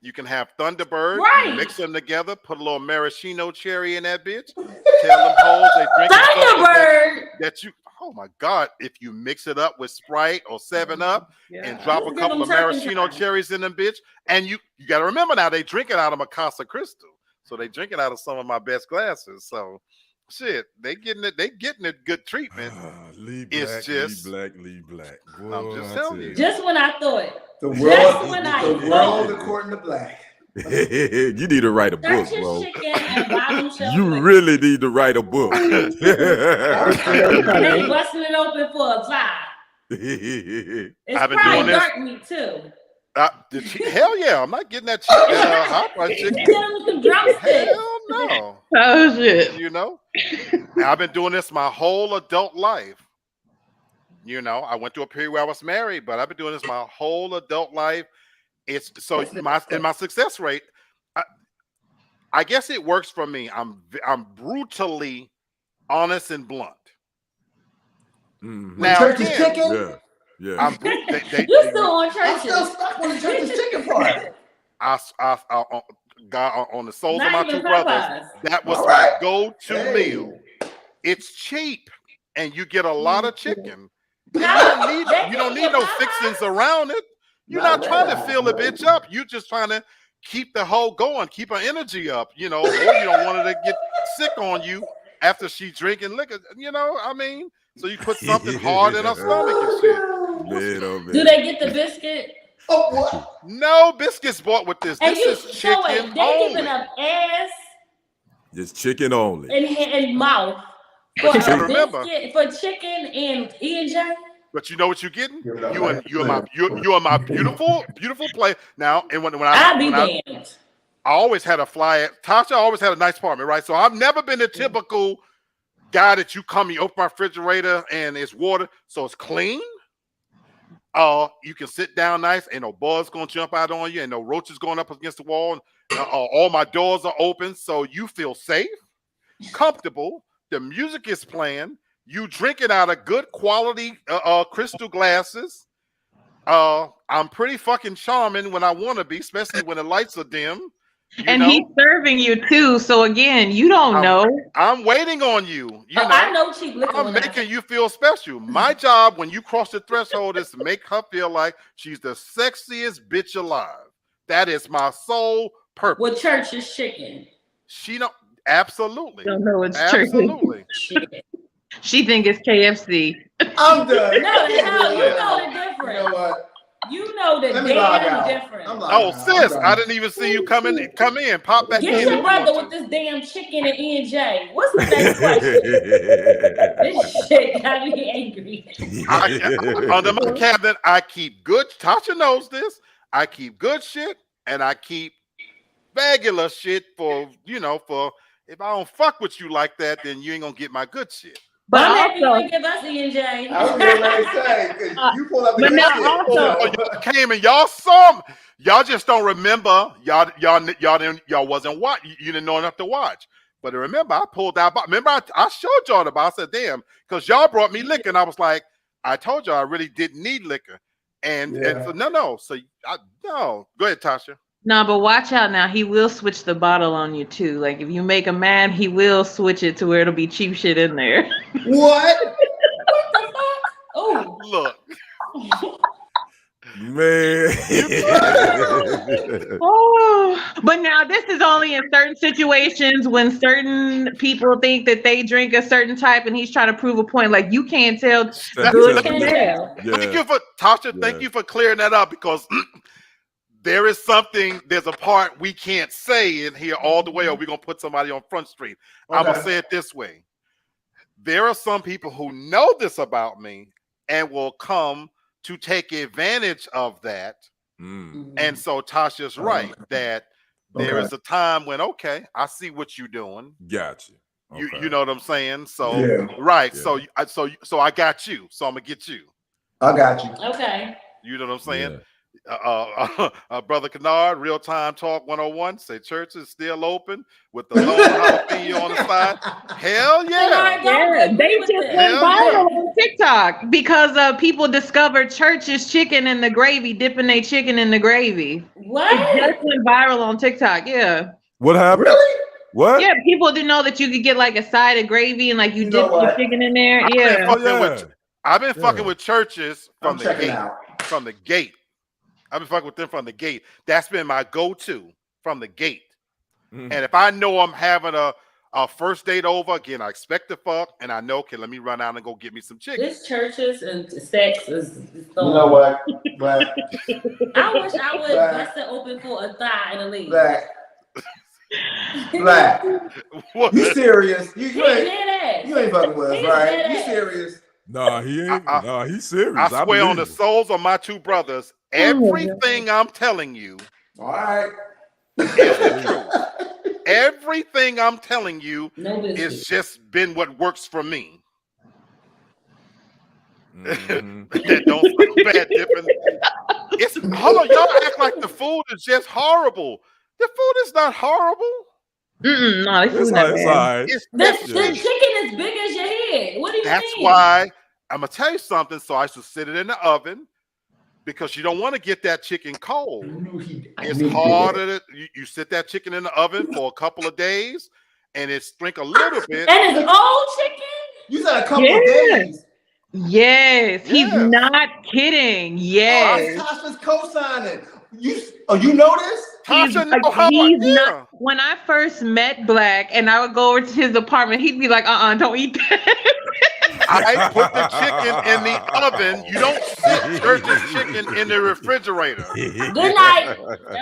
You can have Thunderbird. Right. You mix them together. Put a little maraschino cherry in that bitch. Tell them hoes they drink Thunderbird. that you. Oh my God! If you mix it up with Sprite or 7-Up and drop a Let's give couple them of maraschino turpentine. cherries in them, bitch, and you got to remember now they drink it out of Casa Crystal, so they drink it out of some of my best glasses. So, shit, they getting it good treatment. Leave It's black, just- leave black. Boy, I'm just I telling tell you. Just when I thought. The Just world, when I the thought. world according to black. you need to write a book, Church's bro. chicken and bottom shelf. You liquor. really need to write a book. And they busting it open for a pie. It's I've been probably doing this. dark meat too. Hell yeah, I'm not getting that cheap hot fried chicken. Get them some drumsticks. Hell no. Oh shit. You know, I've been doing this my whole adult life. You know, I went through a period where I was married, but I've been doing this my whole adult life. It's so my success rate. I guess it works for me. I'm brutally honest and blunt. Mhm. Now, Church's again, chicken? Yeah. I'm You still on I'm churches. still stuck on the church's chicken part. I got on the souls of Not my even two brothers. Popeyes. That was All my right. go-to Hey. meal. It's cheap, and you get a lot of chicken. And How- you they don't can need get no Popeyes. fixings around it. You're Not not trying to bad. fill the bitch up. You're just trying to keep the hoe going, keep her energy up, you know, or you don't want her to get sick on you after she drinking liquor, you know, I mean, so you put something hard in her stomach and shit. Man, oh, man. Do they get the biscuit? Oh, what? No biscuits bought with this. And This you is so wait, chicken they only. giving up ass Just chicken only. and mouth for But you gotta a remember. biscuit for chicken and E&J. But you know what you're getting? Give it up, You man. are my beautiful play. Now, and when I'll be I damned. always had a fly. Tasha always had a nice apartment, right? So I've never been the typical guy that you come, you open my refrigerator and it's water, so it's clean. You can sit down nice, and no bugs gonna jump out on you, and no roaches going up against the wall. And, all my doors are open, so you feel safe, comfortable. The music is playing. You drinking out of good quality crystal glasses. I'm pretty fucking charming when I want to be, especially when the lights are dim. And he's serving you too. So again, you don't know. I'm waiting on you. You know, I know cheap liquor. I'm making you feel special. My job when you cross the threshold is to make her feel like she's the sexiest bitch alive. That is my sole purpose. With church's chicken. She don't absolutely. Don't know it's true. Absolutely. Shit. She think it's KFC. I'm done. No, the hell, you know the You know difference. what? You know the Let me log damn out. difference. I'm logged Oh, out. sis, I'm I done. didn't even see you come in. Come in, pop back Get in. your if brother you with want to. this damn chicken and E&J. What's the next question? This shit got me angry. Under my cabinet, I keep good. Tasha knows this. I keep good shit, and I keep regular shit for if I don't fuck with you like that, then you ain't gonna get my good shit. But I'm happy you also, ain't give us E&J. I was getting ready to say, 'cause you pull up the But good now shit. also- Oh, y'all came and y'all saw 'em. Y'all just don't remember. Y'all wasn't watch. You didn't know enough to watch. But remember, I pulled out. Remember, I showed y'all the bottle. I said, "Damn," because y'all brought me liquor, and I was like, "I told y'all I really didn't need liquor." And so no. So no. Go ahead, Tasha. no, but watch out now. He will switch the bottle on you too. Like if you make him mad, he will switch it to where it'll be cheap shit in there. What? What the fuck? Oh, Look, Man. Oh, but now this is only in certain situations when certain people think that they drink a certain type, and he's trying to prove a point. Like you can't tell good can't from bad. tell. thank you for Tasha. Thank Yeah. you for clearing that up because there's a part we can't say in here all the way, or we're gonna put somebody on Front Street. I'm gonna say it this way. There are some people who know this about me and will come to take advantage of that And so Tasha's right that there Okay. is a time when, okay, I see what you're doing. Gotcha. You know what I'm saying? So Yeah. right. Yeah. So I got you. So I'm gonna get you. I got you. Okay. You know what I'm saying? Yeah. Brother Kennard, Real Time Talk 101. Say church is still open with the long jalapeno on the side. Hell yeah. Yeah, they just went Hell viral yeah. on TikTok because people discovered Church's chicken in the gravy, dipping their chicken in the gravy. What? It just went viral on TikTok. Yeah. What happened? Really? What? Yeah, people didn't know that you could get like a side of gravy and like you You know dip your what? chicken in there. I've Yeah. been fucking with I've been Yeah. fucking with churches from I'm the checking gate. out. From the gate. I've been fucking with them from the gate. That's been my go-to from the gate. Mm. And if I know I'm having a first date over, again, I expect to fuck, and I know, okay, let me run out and go get me some chicken. This churches and sex is You know what? Black. I wish I would Black. bust it open for a thigh and a leg. Black. Black. What? You serious? You He ain't dead ass. you ain't fucking with us, He's right? dead You ass. serious? Nah, he ain't. Nah, he's serious. I swear on the believe it. souls of my two brothers, everything I'm telling you All right. is the truth. Everything I'm telling you No business. is just been what works for me. Mhm. That don't sound bad, different. It's hold on, y'all act like the food is just horrible. The food is not horrible. No, this It's food all not right. It's bad. all right. It's The Yeah. chicken is big as your head. What do you That's mean? why I'm gonna tell you something. So I used to sit it in the oven because you don't want to get that chicken cold. It's harder. You sit that chicken in the oven for a couple of days, and it shrink a little bit. And it's old chicken? You said a couple of days. Yes, he's Yes. not kidding. Yes. Tasha's co-signing. You know this? Tasha know how he's yeah. not. When I first met Black and I would go over to his apartment, he'd be like, don't eat that. I put the chicken in the oven. You don't sit church's chicken in the refrigerator. Good night.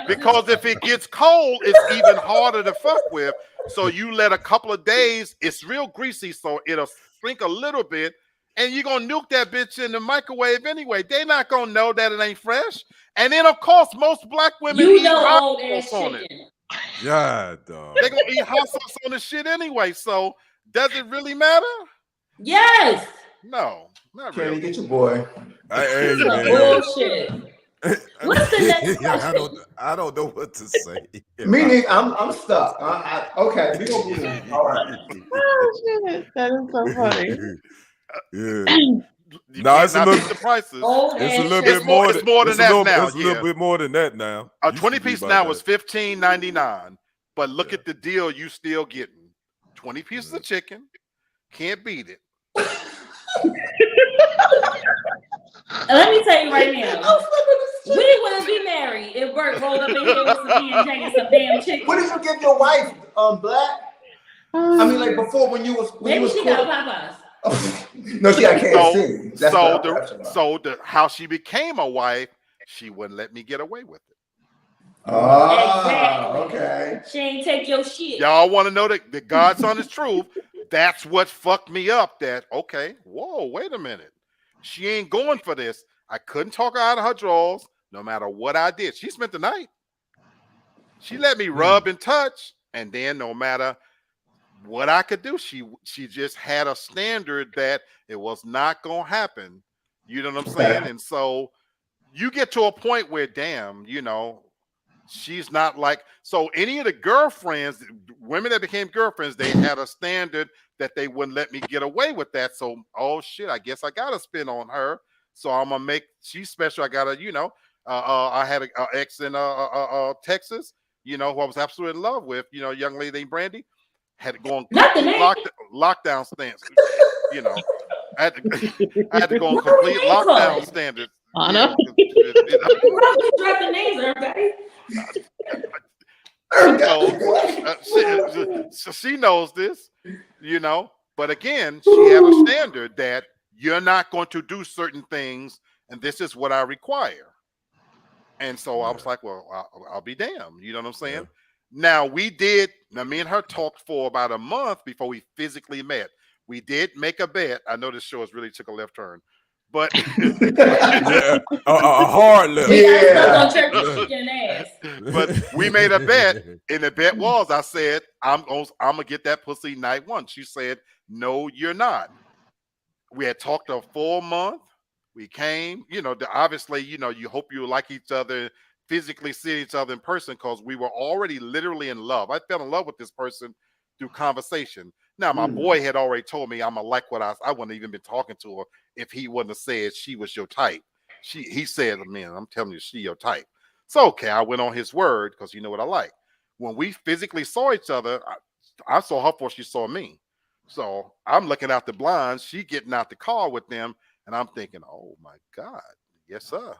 Because if it gets cold, it's even harder to fuck with. So you let a couple of days, it's real greasy, so it'll shrink a little bit, and you're gonna nuke that bitch in the microwave anyway. They're not gonna know that it ain't fresh. And then of course, most black women You eat know hot old ass sauce on it. chicken. Yeah, dog. They're gonna eat hot sauce on the shit anyway. So does it really matter? Yes. No, not Can't really. get your boy. Hey, Some man. bullshit. What's the next question? I don't know what to say. Me neither. I'm stuck. Okay, we gonna move on. All right. Oh, shit. That is so funny. Yeah. You No, can't it's a not little- beat the prices. Old It's a ass little chicken. bit more. It's more than it's a that little, now, It's a little yeah. bit more than that now. A Used to 20 be piece about now that. is $15.99. But look Yeah. at the deal you still getting. 20 pieces of chicken. Can't beat it. Let me tell you right now. We wouldn't be married if Bert rolled up in here with some B&J and some damn chicken. What did you give your wife, Black? I mean, like before when you was Maybe she got Popeyes. No, she got KFC. That's what I'm asking about. So how she became a wife, she wouldn't let me get away with it. Oh, okay. She ain't take your shit. Y'all want to know the God's honest truth? That's what fucked me up. That okay, whoa, wait a minute. She ain't going for this. I couldn't talk her out of her drawers, no matter what I did. She spent the night. She let me rub and touch, and then no matter what I could do, she just had a standard that it was not gonna happen. You know what I'm saying? And so you get to a point where, damn, you know, she's not like, so any of the girlfriends, women that became girlfriends, they had a standard that they wouldn't let me get away with that. So, oh shit, I guess I gotta spin on her. So I'm gonna make, she's special. I gotta, you know, I had an ex in Texas, you know, who I was absolutely in love with, you know, a young lady named Brandy, had to go on lockdown stance, you know. I had to go on complete lockdown standards. Anna. You dropping names, everybody. So she knows this, you know, but again, she had a standard that you're not going to do certain things, and this is what I require. And so I was like, well, I'll be damned. You know what I'm saying? Yeah. Now me and her talked for about a month before we physically met. We did make a bet. I know this show has really took a left turn, But Yeah, a hard left. We got stuck Yeah. on church chicken ass. but we made a bet, and the bet was I said I'm gonna get that pussy night one. She said, "No, you're not." We had talked a full month. We came, obviously, you hope you like each other, physically see each other in person, because we were already literally in love. I fell in love with this person through conversation. Now, my boy had already told me I'm gonna like what I wouldn't even been talking to her if he wouldn't have said she was your type. He said, man, I'm telling you, she your type. So okay, I went on his word because you know what I like. When we physically saw each other, I saw her before she saw me. So I'm looking out the blinds, she getting out the car with them, and I'm thinking, oh my God, yes, sir.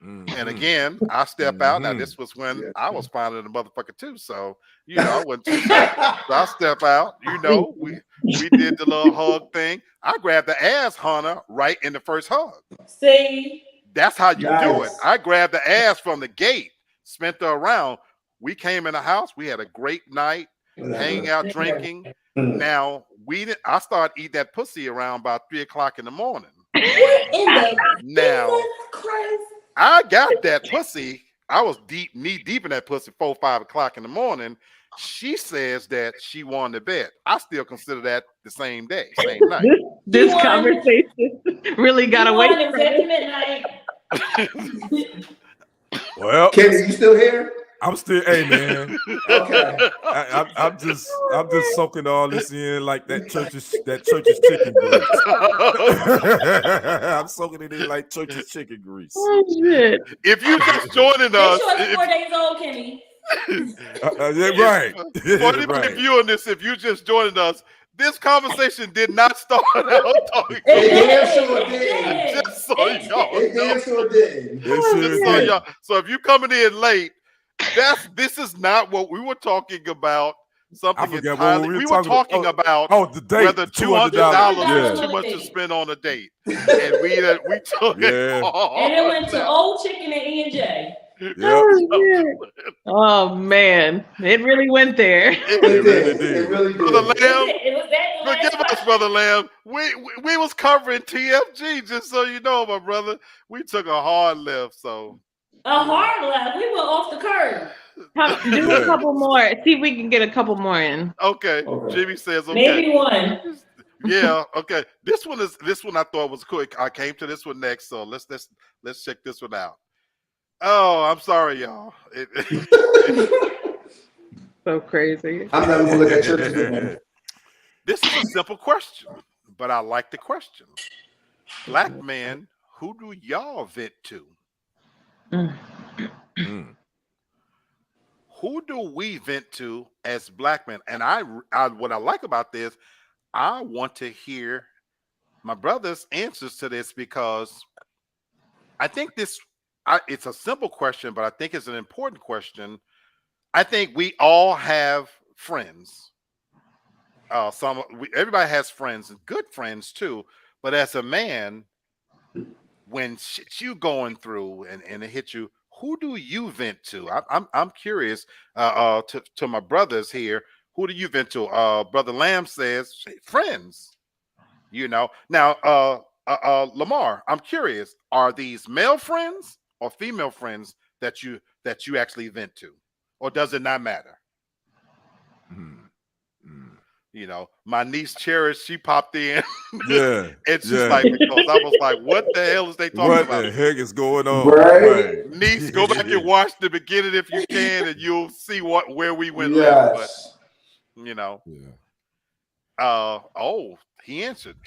And again, I step out. Now, this was when I was finding the motherfucker too. So, I wasn't too sure. So I step out, we did the little hug thing. I grabbed the ass, Hunter, right in the first hug. See? That's how you do it. Nice. I grabbed the ass from the gate, spent her around. We came in the house. We had a great night, hanging out, drinking. Now I started eating that pussy around about 3:00 in the morning. What in the Now Christ? I got that pussy. I was knee deep in that pussy 4, 5 o'clock in the morning. She says that she won the bet. I still consider that the same day, same night. This won. conversation really got away It was from at the it. midnight. Well, Kenny, you still here? I'm still, hey man. Okay. I'm just soaking all this in like that church's chicken grease. I'm soaking it in like church's chicken grease. Oh shit! If you just joining Make us, sure it's 4 days old, Kenny. Yeah, right. For anybody viewing this, if you just joining us, this conversation did not start out talking. It damn sure did. Just so y'all It damn sure did. It sure Just so did. y'all. So if you coming in late, this is not what we were talking about. Something forgot entirely. what We were talking about the date, whether $200 $200 is too Yeah. much to spend on a date, and we took Yeah. it. And it went to Old Chicken and E&J. Yep. Oh, shit. Oh man, it really went there. It really did. did. It really Brother did. Lamb, It was that the last forgive us, question. Brother Lamb. We was covering TFG, just so you know, my brother. We took a hard left, so A hard left. We went off the curb. Do a couple more. See if we can get a couple more in. okay. Okay. Jimmy says okay. Maybe one. Yeah, okay. This one I thought was quick. I came to this one next, so let's check this one out. Oh, I'm sorry, y'all. So crazy. I'm never gonna look at churches again. This is a simple question, but I like the question. Black man, who do y'all vent to? Who do we vent to as black men? And I what I like about this, I want to hear my brother's answers to this, because I think it's a simple question, but I think it's an important question. I think we all have friends. Everybody has friends, and good friends too. But as a man, when shit you going through and it hits you, who do you vent to? I'm curious. To my brothers here, who do you vent to? Brother Lamb says friends. Now, Lamar, I'm curious. Are these male friends or female friends that you actually vent to, or does it not matter? My niece Cherish, she popped in. Yeah. And she's like, because I was like, what the hell is they talking What about? the heck is going on? Right. Niece, go back and watch the beginning if you can, and you'll see where we went Yes. left. But Yeah. he answered.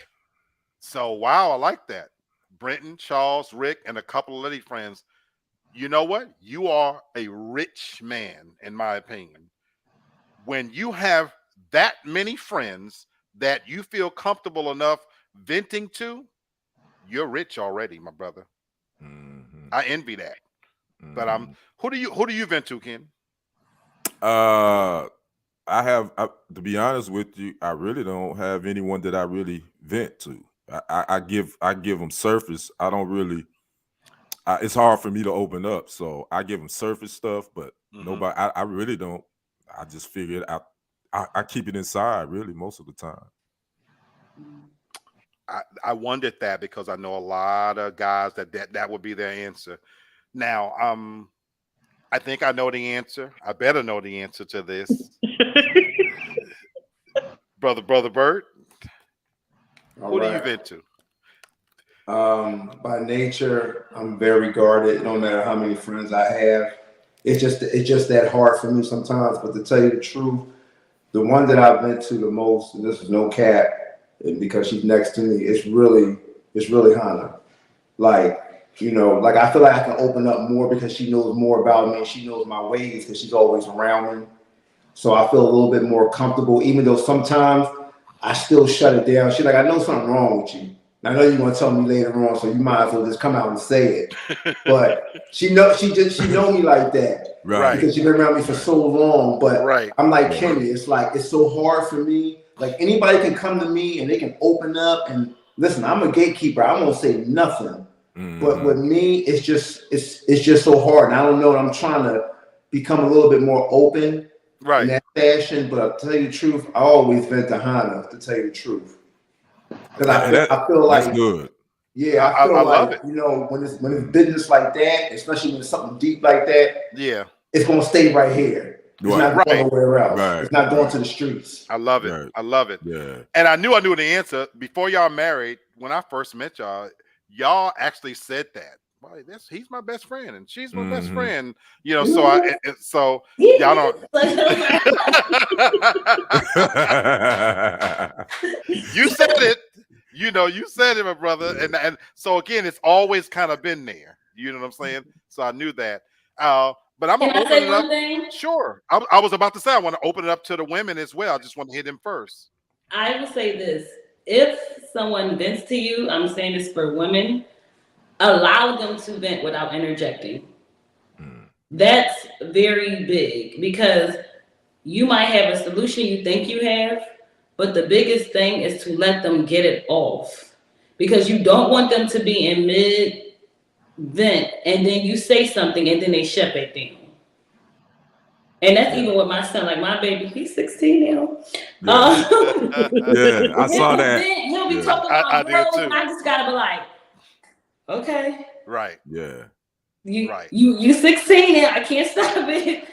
So wow, I like that. Brenton, Charles, Rick, and a couple of lady friends. You know what? You are a rich man, in my opinion. When you have that many friends that you feel comfortable enough venting to, you're rich already, my brother. I envy that. But who do you vent to, Ken? To be honest with you, I really don't have anyone that I really vent to. I give them surface. I don't really. It's hard for me to open up, so I give them surface stuff. But nobody. I really don't. I just figure it out. I keep it inside, really, most of the time. I wondered that because I know a lot of guys that would be their answer. Now, I think I know the answer. I better know the answer to this, brother Bert. All Who do you right. vent to? By nature, I'm very guarded. No matter how many friends I have, it's just that hard for me sometimes. But to tell you the truth, the one that I vent to the most, and this is no cap, and because she's next to me, it's really Hannah. Like I feel like I can open up more because she knows more about me. She knows my ways because she's always around me. So I feel a little bit more comfortable, even though sometimes I still shut it down. She's like, I know something wrong with you. And I know you're gonna tell me later on, so you might as well just come out and say it. But she know me like that Right. because she's been around me for so long. But Right. I'm like Kenny, it's like it's so hard for me. Like anybody can come to me and they can open up and listen. I'm a gatekeeper. I won't say nothing. But with me, it's just so hard. And I don't know. I'm trying to become a little bit more open in Right. that fashion. But I'll tell you the truth, I always vent to Hannah, to tell you the truth. Because I feel like that's good. yeah, I feel I like love it. when it's business like that, especially when it's something deep like that, Yeah. it's gonna stay right here. It's Right. not going nowhere else. Right. It's not going Right. to the streets. I love it. Right. I love it. Yeah. And I knew the answer before y'all married. When I first met y'all actually said that. Boy, he's my best friend and she's my best friend. You know, so y'all don't. You said it. You said it, my brother. And so again, it's always kind of been there. You know what I'm saying? So I knew that. But I'm Can gonna I open say it one up. thing? Sure. I was about to say I want to open it up to the women as well. I just want to hit them first. I will say this. If someone vents to you, I'm saying this for women, allow them to vent without interjecting. That's very big because you might have a solution you think you have, but the biggest thing is to let them get it off because you don't want them to be in mid vent and then you say something and then they shut it down. And that's even with my son, like my baby, he's 16 now. Yeah, I saw that. He'll be talking I about did girls, too. and I just gotta be like, okay, Right. Yeah. you 16 and I can't stop it.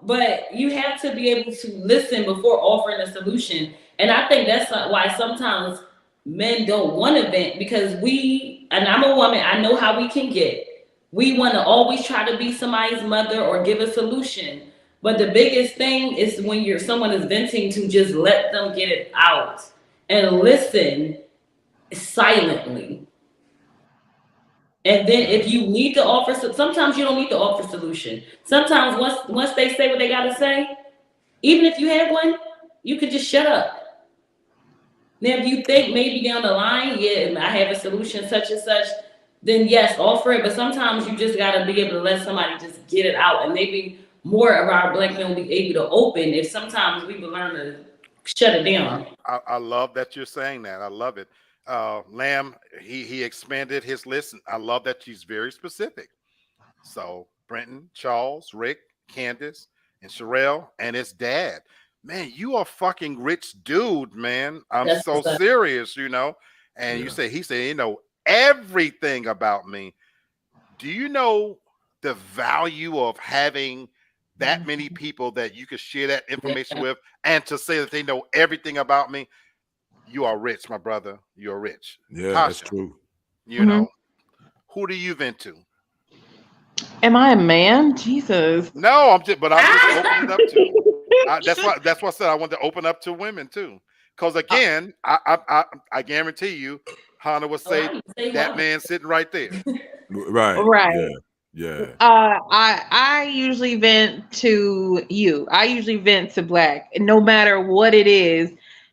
But you have to be able to listen before offering a solution. And I think that's why sometimes men don't want to vent because and I'm a woman, I know how we can get. We want to always try to be somebody's mother or give a solution. But the biggest thing is when someone is venting to just let them get it out and listen silently. And then if you need to offer, sometimes you don't need to offer solution. Sometimes once they say what they gotta say, even if you have one, you could just shut up. Now, if you think maybe down the line, yeah, I have a solution such and such, then yes, offer it. But sometimes you just gotta be able to let somebody just get it out, and maybe more of our black men will be able to open if sometimes we will learn to shut it down. I love that you're saying that. I love it. Lamb, he expanded his list. I love that she's very specific. So Brenton, Charles, Rick, Candace, and Sherelle, and his dad. Man, you are fucking rich dude, man. I'm That's so serious, And he said, everything about me. Do you know the value of having that many people that you could share that information with and to say that they know everything about me? You are rich, my brother. You're rich. Yeah, Tasha, that's true. Who do you vent to? Am I a man? Jesus. No, I'm just opening it up to. That's why I said I wanted to open up to women too. Because again, I guarantee you, Hannah would say that man sitting right there. Right. Right. Yeah. I usually vent to you. I usually vent to Black, no matter what it is,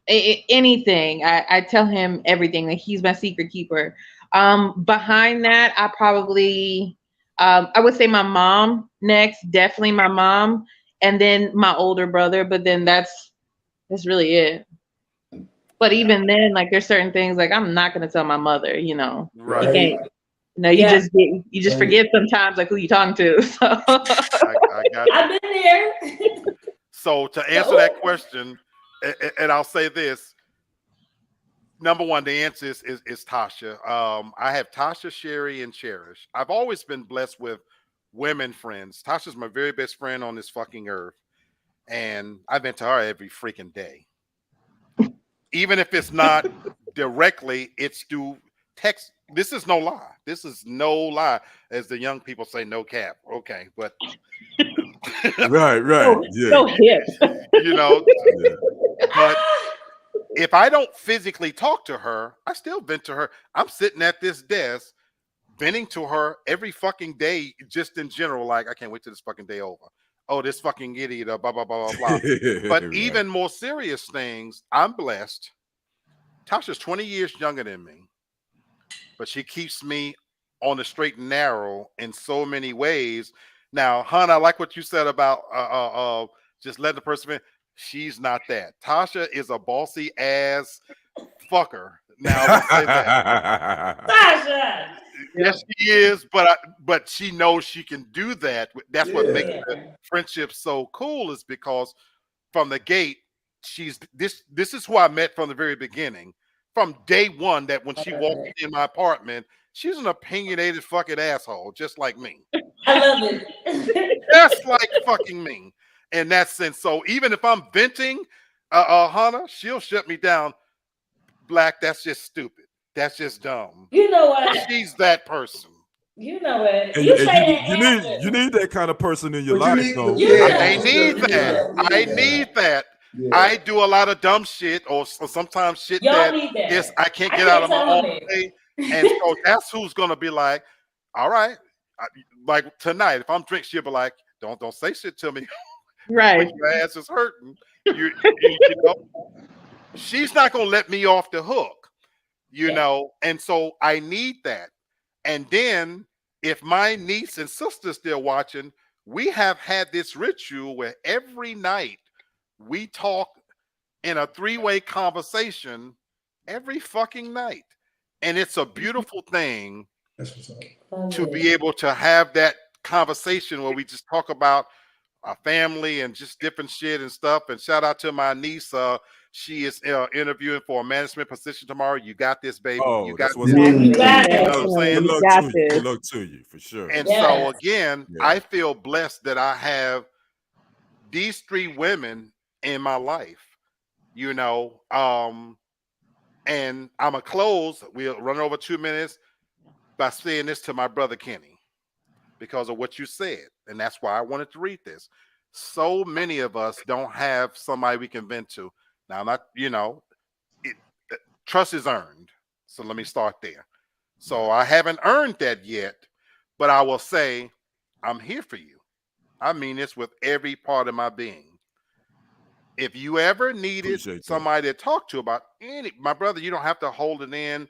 anything. I tell him everything. Like he's my secret keeper. Behind that, I probably, I would say my mom next. Definitely my mom, and then my older brother. But then that's really it. But even then, like there's certain things like I'm not gonna tell my mother. Right. You can't. No, you just forget sometimes like who you talking to. So. I got you. I've been there. So to answer that question, and I'll say this, number one, the answer is Tasha. I have Tasha, Sherry, and Cherish. I've always been blessed with women friends. Tasha's my very best friend on this fucking earth, and I've been to her every freaking day. Even if it's not directly, it's through text. This is no lie. This is no lie, as the young people say, no cap. Okay, but Right, yeah. So hip. you know, Yeah. but if I don't physically talk to her, I still vent to her. I'm sitting at this desk venting to her every fucking day, just in general. Like, I can't wait till this fucking day over. Oh, this fucking idiot, blah, blah, blah, blah, blah. But Right. even more serious things, I'm blessed. Tasha's 20 years younger than me, but she keeps me on the straight and narrow in so many ways. Now, hon, I like what you said about just letting the person in. She's not that. Tasha is a bossy ass fucker. Now, I will say that. Sasha. Yes, she is, but she knows she can do that. That's what makes Yeah. the friendship so cool, is because from the gate, she's this is who I met from the very beginning. From day one, that when she walked in my apartment, she's an opinionated fucking asshole, just like me. I love it. Just like fucking me in that sense. So even if I'm venting, Hannah, she'll shut me down. Black, that's just stupid. That's just dumb. You know what? She's that person. You know what? And You you, say that you need that kind of person in your But you life, need- though. Yeah. I need that. I need that. Yeah. I do a lot of dumb shit, or sometimes shit Y'all that need that. is I can't I get can't out of my tell own them that. way. And so that's who's gonna be like, all right, like tonight, if I'm drinking, she'll be like, don't say shit to me Right. when your ass is hurting. You know, she's not gonna let me off the hook, you Yeah. know, and so I need that. And then if my niece and sister still watching, we have had this ritual where every night we talk in a three-way conversation every fucking night. And it's a beautiful thing That's what's up. to be able to have that conversation where we just talk about our family and just different shit and stuff. And shout out to my niece. She is interviewing for a management position tomorrow. You got this, baby. Oh, You got that's what's this. up. You got You know it. what I'm saying? Good You luck got to you. this. Good luck to you, for sure. And Yes. so again, Yeah. I feel blessed that I have these three women in my life, you know. And I'm a close. We'll run over 2 minutes by saying this to my brother Kenny because of what you said. And that's why I wanted to read this. So many of us don't have somebody we can vent to. Now, I'm not, you know, trust is earned. So let me start there. So I haven't earned that yet, but I will say I'm here for you. I mean this with every part of my being. If you ever needed Appreciate that. somebody to talk to about my brother, you don't have to hold it in.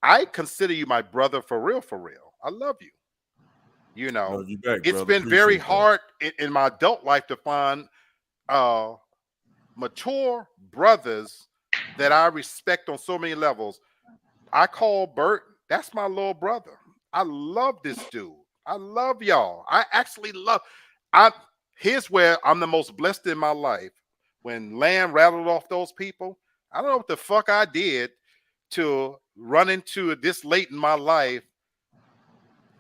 I consider you my brother for real, for real. I love you. You know, Love you back, it's brother. been very Appreciate that. hard in my adult life to find mature brothers that I respect on so many levels. I call Bert, that's my little brother. I love this dude. I love y'all. I actually love. Here's where I'm the most blessed in my life. When Lamb rattled off those people, I don't know what the fuck I did to run into this late in my life.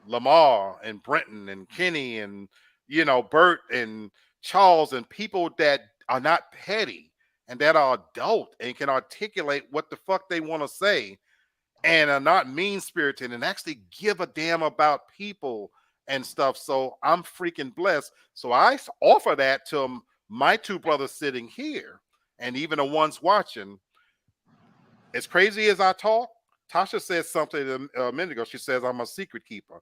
Lamar and Brenton and Kenny and, you know, Bert and Charles and people that are not petty and that are adult and can articulate what the fuck they want to say and are not mean spirited and actually give a damn about people and stuff. So I'm freaking blessed. So I offer that to my two brothers sitting here and even the ones watching. As crazy as I talk, Tasha said something a minute ago. She says, I'm a secret keeper.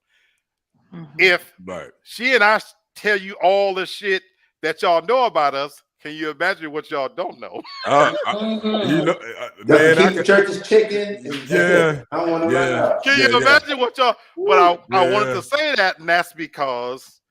If Right. she and I tell you all the shit that y'all know about us, can you imagine what y'all don't know? You know, Doesn't man, keep the church's chicken. And that's Yeah. it. I don't want to Yeah. run out. Can you Yeah. imagine what y'all? But I wanted Yeah. to say that, and that's because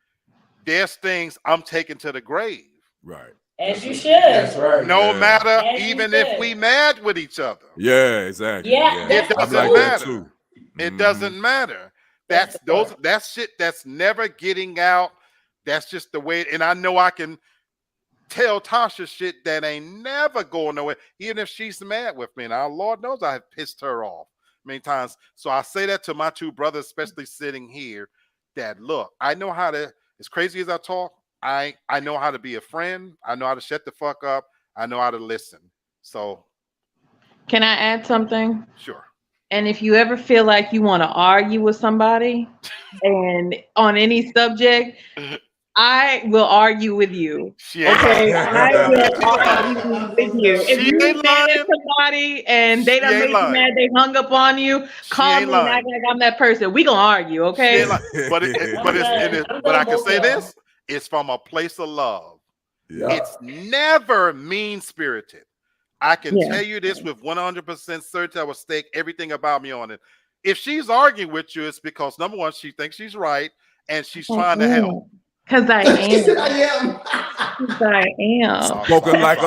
there's things I'm taking to the grave. Right. As you should. That's right. No Yeah. matter, As you even if should. we mad with each other, Yeah, exactly. Yeah, it that's I'm doesn't like that matter. too. It Mhm. doesn't matter. That's the That's shit that's never getting out. That's just the way. And I know I can tell Tasha shit that ain't never going nowhere, even if she's mad with me. Now, Lord knows I have pissed her off many times. So I say that to my two brothers, especially sitting here, that look, I know how to, as crazy as I talk, I know how to be a friend. I know how to shut the fuck up. I know how to listen. So, Can I add something? sure. And if you ever feel like you want to argue with somebody and on any subject, I will argue with you. She ain't Okay, lying. I will She ain't lying. argue with you. If She you ain't mad at lying. somebody and they She done ain't made you lying. mad, they hung up on you, She call ain't me and act lying. like I'm that person. We gonna argue, She ain't okay? lying. But but I can say this: it's from a place of love. Yeah. It's never mean spirited. I can Yeah. tell you this with 100% certainty. I will stake everything about me on it. If she's arguing with you, it's because number one, she thinks she's right and she's trying to help. Cause I He said, am. I am. 'Cause I am.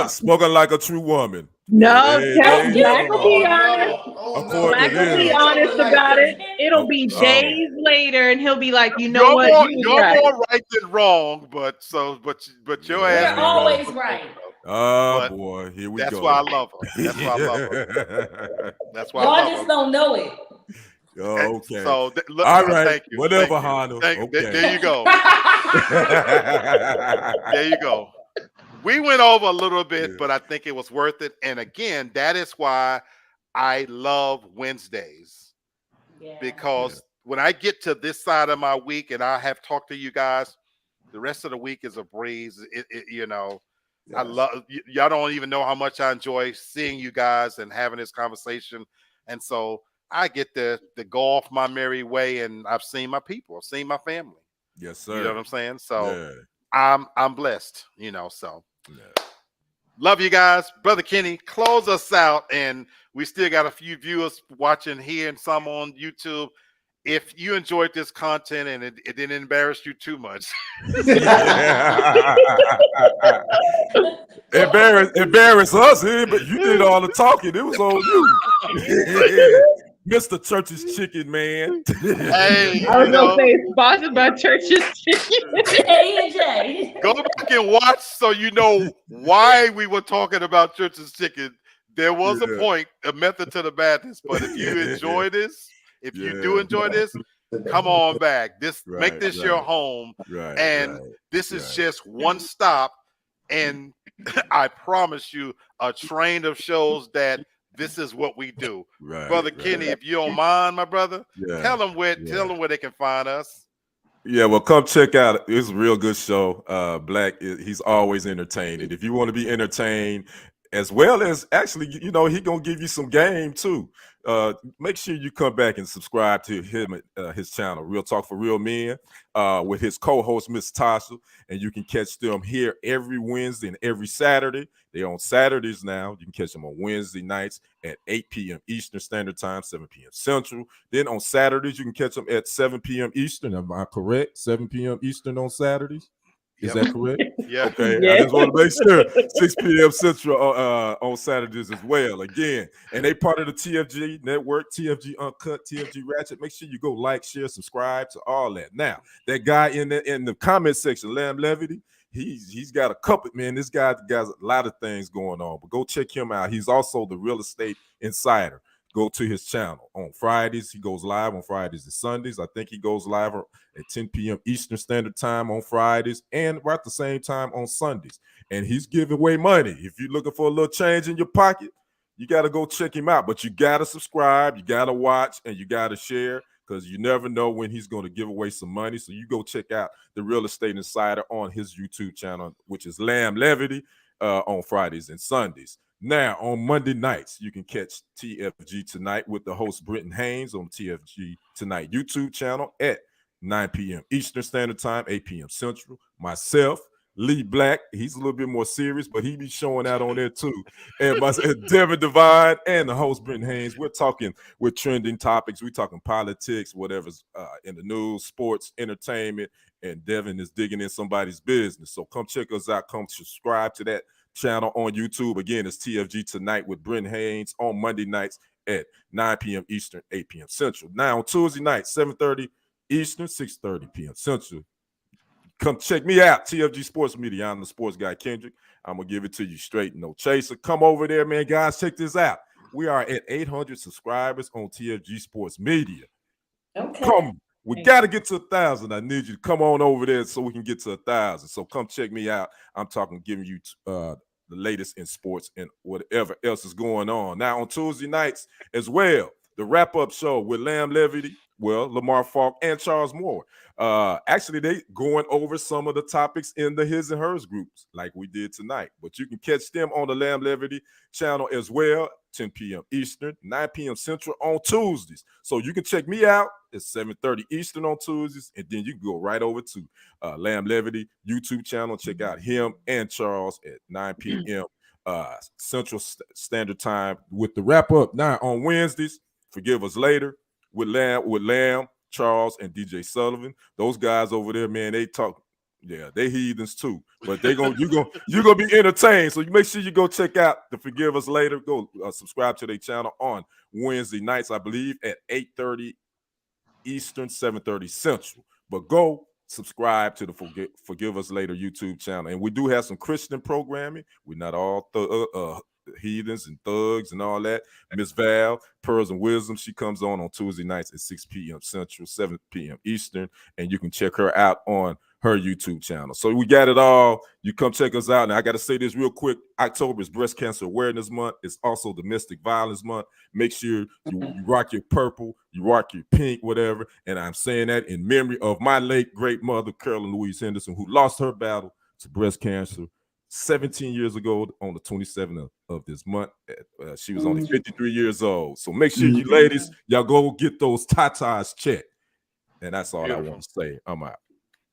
Spoken like a true woman. No, There you Black will be go. honest. According Black to will be this. honest about it. It'll Oh, be oh. days later, and he'll be like, "You know what? You was You're right." more right than wrong, but your ass We're be wrong. always right. Oh But boy, here we that's go. why I love her. That's why I love her. That's why I Y'all love just her. don't know it. Okay. So look, All right. thank you. Whatever, Thank you. Hana. Okay. There you go. There you go. We went over a little bit, but I think it was worth it. And again, that is why I love Wednesdays. Yeah. Because when I get to this side of my week and I have talked to you guys, the rest of the week is a breeze. I love y'all don't even know how much I enjoy seeing you guys and having this conversation. And so I get to go off my merry way, and I've seen my people, I've seen my family. Yes, sir. You know what I'm saying? So yeah. I'm blessed, so Yeah. love you guys. Brother Kenny, close us out. And we still got a few viewers watching here and some on YouTube. If you enjoyed this content and it didn't embarrass you too much. Embarrass us, but you did all the talking. It was on you. Mr. Church's Chicken, man. Hey, I was gonna say sponsored by Church's Chicken. A&J. go back and watch so you know why we were talking about Church's Chicken. There was a point, a method to the madness. But if you enjoy this, if you do enjoy this, come on back. Make this your home. And this is just one stop. And I promise you a train of shows that this is what we do. Brother Kenny, if you don't mind, my brother, tell them where they can find us. Yeah, well, come check out. It's a real good show. Black, he's always entertaining. If you want to be entertained, as well as actually, he gonna give you some game too. Make sure you come back and subscribe to him, his channel, Real Talk for Real Men, with his co-host Miss Tasha, and you can catch them here every Wednesday and every Saturday. They're on Saturdays now. You can catch them on Wednesday nights at 8 p.m. Eastern Standard Time, 7 p.m. Central. Then on Saturdays, you can catch them at 7 p.m. Eastern. Am I correct? 7 p.m. Eastern on Saturdays? Is that correct? Yeah. Okay. Yeah. I just want to make sure 6 p.m. Central on Saturdays as well. Again, and they part of the TFG network, TFG Uncut, TFG Ratchet. Make sure you go like, share, subscribe to all that. Now, that guy in the comment section, Lamb Levity, he's got a couple, man. This guy got a lot of things going on, but go check him out. He's also the real estate insider. Go to his channel on Fridays. He goes live on Fridays and Sundays. I think he goes live at 10 p.m. Eastern Standard Time on Fridays and right at the same time on Sundays. And he's giving away money. If you're looking for a little change in your pocket, you got to go check him out. But you got to subscribe, you got to watch, and you got to share, because you never know when he's going to give away some money. So you go check out the Real Estate Insider on his YouTube channel, which is Lamb Levity, on Fridays and Sundays. Now, on Monday nights, you can catch TFG Tonight with the host Britton Haynes on TFG Tonight YouTube channel at 9 p.m. Eastern Standard Time, 8 p.m. Central. Myself, Lee Black, he's a little bit more serious, but he be showing out on there too. And Devin Divine and the host Britton Haynes, we're talking with trending topics. We're talking politics, whatever's in the news, sports, entertainment, and Devin is digging in somebody's business. So come check us out. Come subscribe to that channel on YouTube. Again, it's TFG Tonight with Britton Haynes on Monday nights at 9 p.m. Eastern, 8 p.m. Central. Now on Tuesday night, 7:30 Eastern, 6:30 p.m. Central. Come check me out, TFG Sports Media. I'm the sports guy, Kendrick. I'm going to give it to you straight, no chaser. Come over there, man. Guys, check this out. We are at 800 subscribers on TFG Sports Media. Okay. Come. We got to get to 1,000. I need you to come on over there so we can get to 1,000. So come check me out. I'm talking giving you the latest in sports and whatever else is going on. Now, on Tuesday nights as well, the wrap-up show with Lamb Levity, Lamar Falk, and Charles Moore. Actually, they going over some of the topics in the His and Hers groups like we did tonight. But you can catch them on the Lamb Levity channel as well, 10 p.m. Eastern, 9 p.m. Central on Tuesdays. So you can check me out at 7:30 Eastern on Tuesdays, and then you can go right over to Lamb Levity YouTube channel. Check out him and Charles at 9 p.m. Central Standard Time with the wrap-up. Now on Wednesdays, Forgive Us Later with Lamb, Charles, and DJ Sullivan. Those guys over there, man, they talk. Yeah, they heathens too, but you're gonna be entertained. So you make sure you go check out the Forgive Us Later. Go subscribe to their channel on Wednesday nights, I believe, at 8:30 Eastern, 7:30 Central. But go subscribe to the Forgive Us Later YouTube channel, and we do have some Christian programming. We're not all heathens and thugs and all that. Miss Val, Pearls and Wisdom, she comes on Tuesday nights at 6 p.m. Central, 7 p.m. Eastern, and you can check her out on her YouTube channel. So we got it all. You come check us out. Now, I got to say this real quick. October is Breast Cancer Awareness Month. It's also Domestic Violence Month. Make sure you rock your purple, you rock your pink, whatever. And I'm saying that in memory of my late great mother, Carolyn Louise Henderson, who lost her battle to breast cancer 17 years ago on the 27th of this month. She was only 53 years old. So make sure you ladies, y'all go get those tatas checked. And that's all I want to say. I'm out.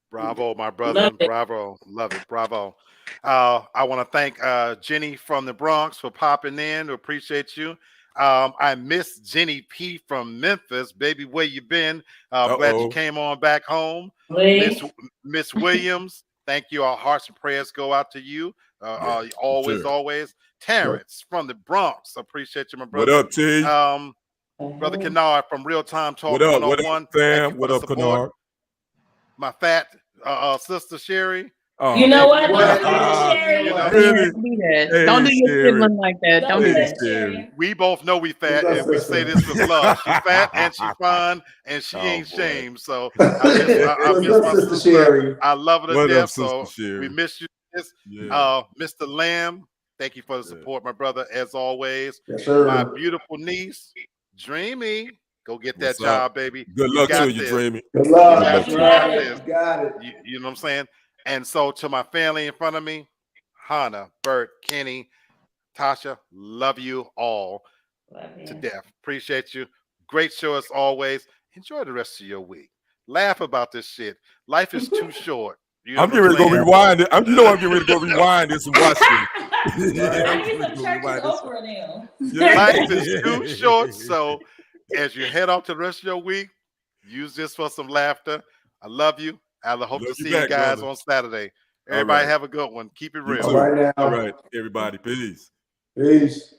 Bravo, my brother. Bravo. Love it. Bravo. I want to thank Jenny from the Bronx for popping in. We appreciate you. I miss Jenny P from Memphis. Baby, where you been? Glad you came on back home. Miss Williams, thank you. Our hearts and prayers go out to you. Always. Terrence from the Bronx. Appreciate you, my brother. What up, T? Brother Kennard from Real Time Talk what up, 101. What up, fam? What up, Kennard? My fat sister Sherry. Oh, you know what? Really? Don't do your sibling like that. Don't do that, Sherry. We both know we fat, and we say this with love. She's fat and she's fine, and she ain't shamed. So I miss my sister Sherry. I love her to death. So we miss you, Mr. Lamb. Thank you for the support, my brother, as always. Yes, sir. My beautiful niece, Dreamy. Go get that job, baby. Good luck to you, Dreamy. Good luck. You got it. You know what I'm saying? And so to my family in front of me, Hannah, Bert, Kenny, Tasha, love you all to death. Appreciate you. Great show as always. Enjoy the rest of your week. Laugh about this shit. Life is too short. You know I'm getting ready to go rewind it. I'm getting ready to go rewind this and watch it. Life is too short. So as you head off to the rest of your week, use this for some laughter. I love you. I hope to see you guys on Saturday. Everybody have a good one. Keep it real. All right, All right, everybody. Peace. Peace.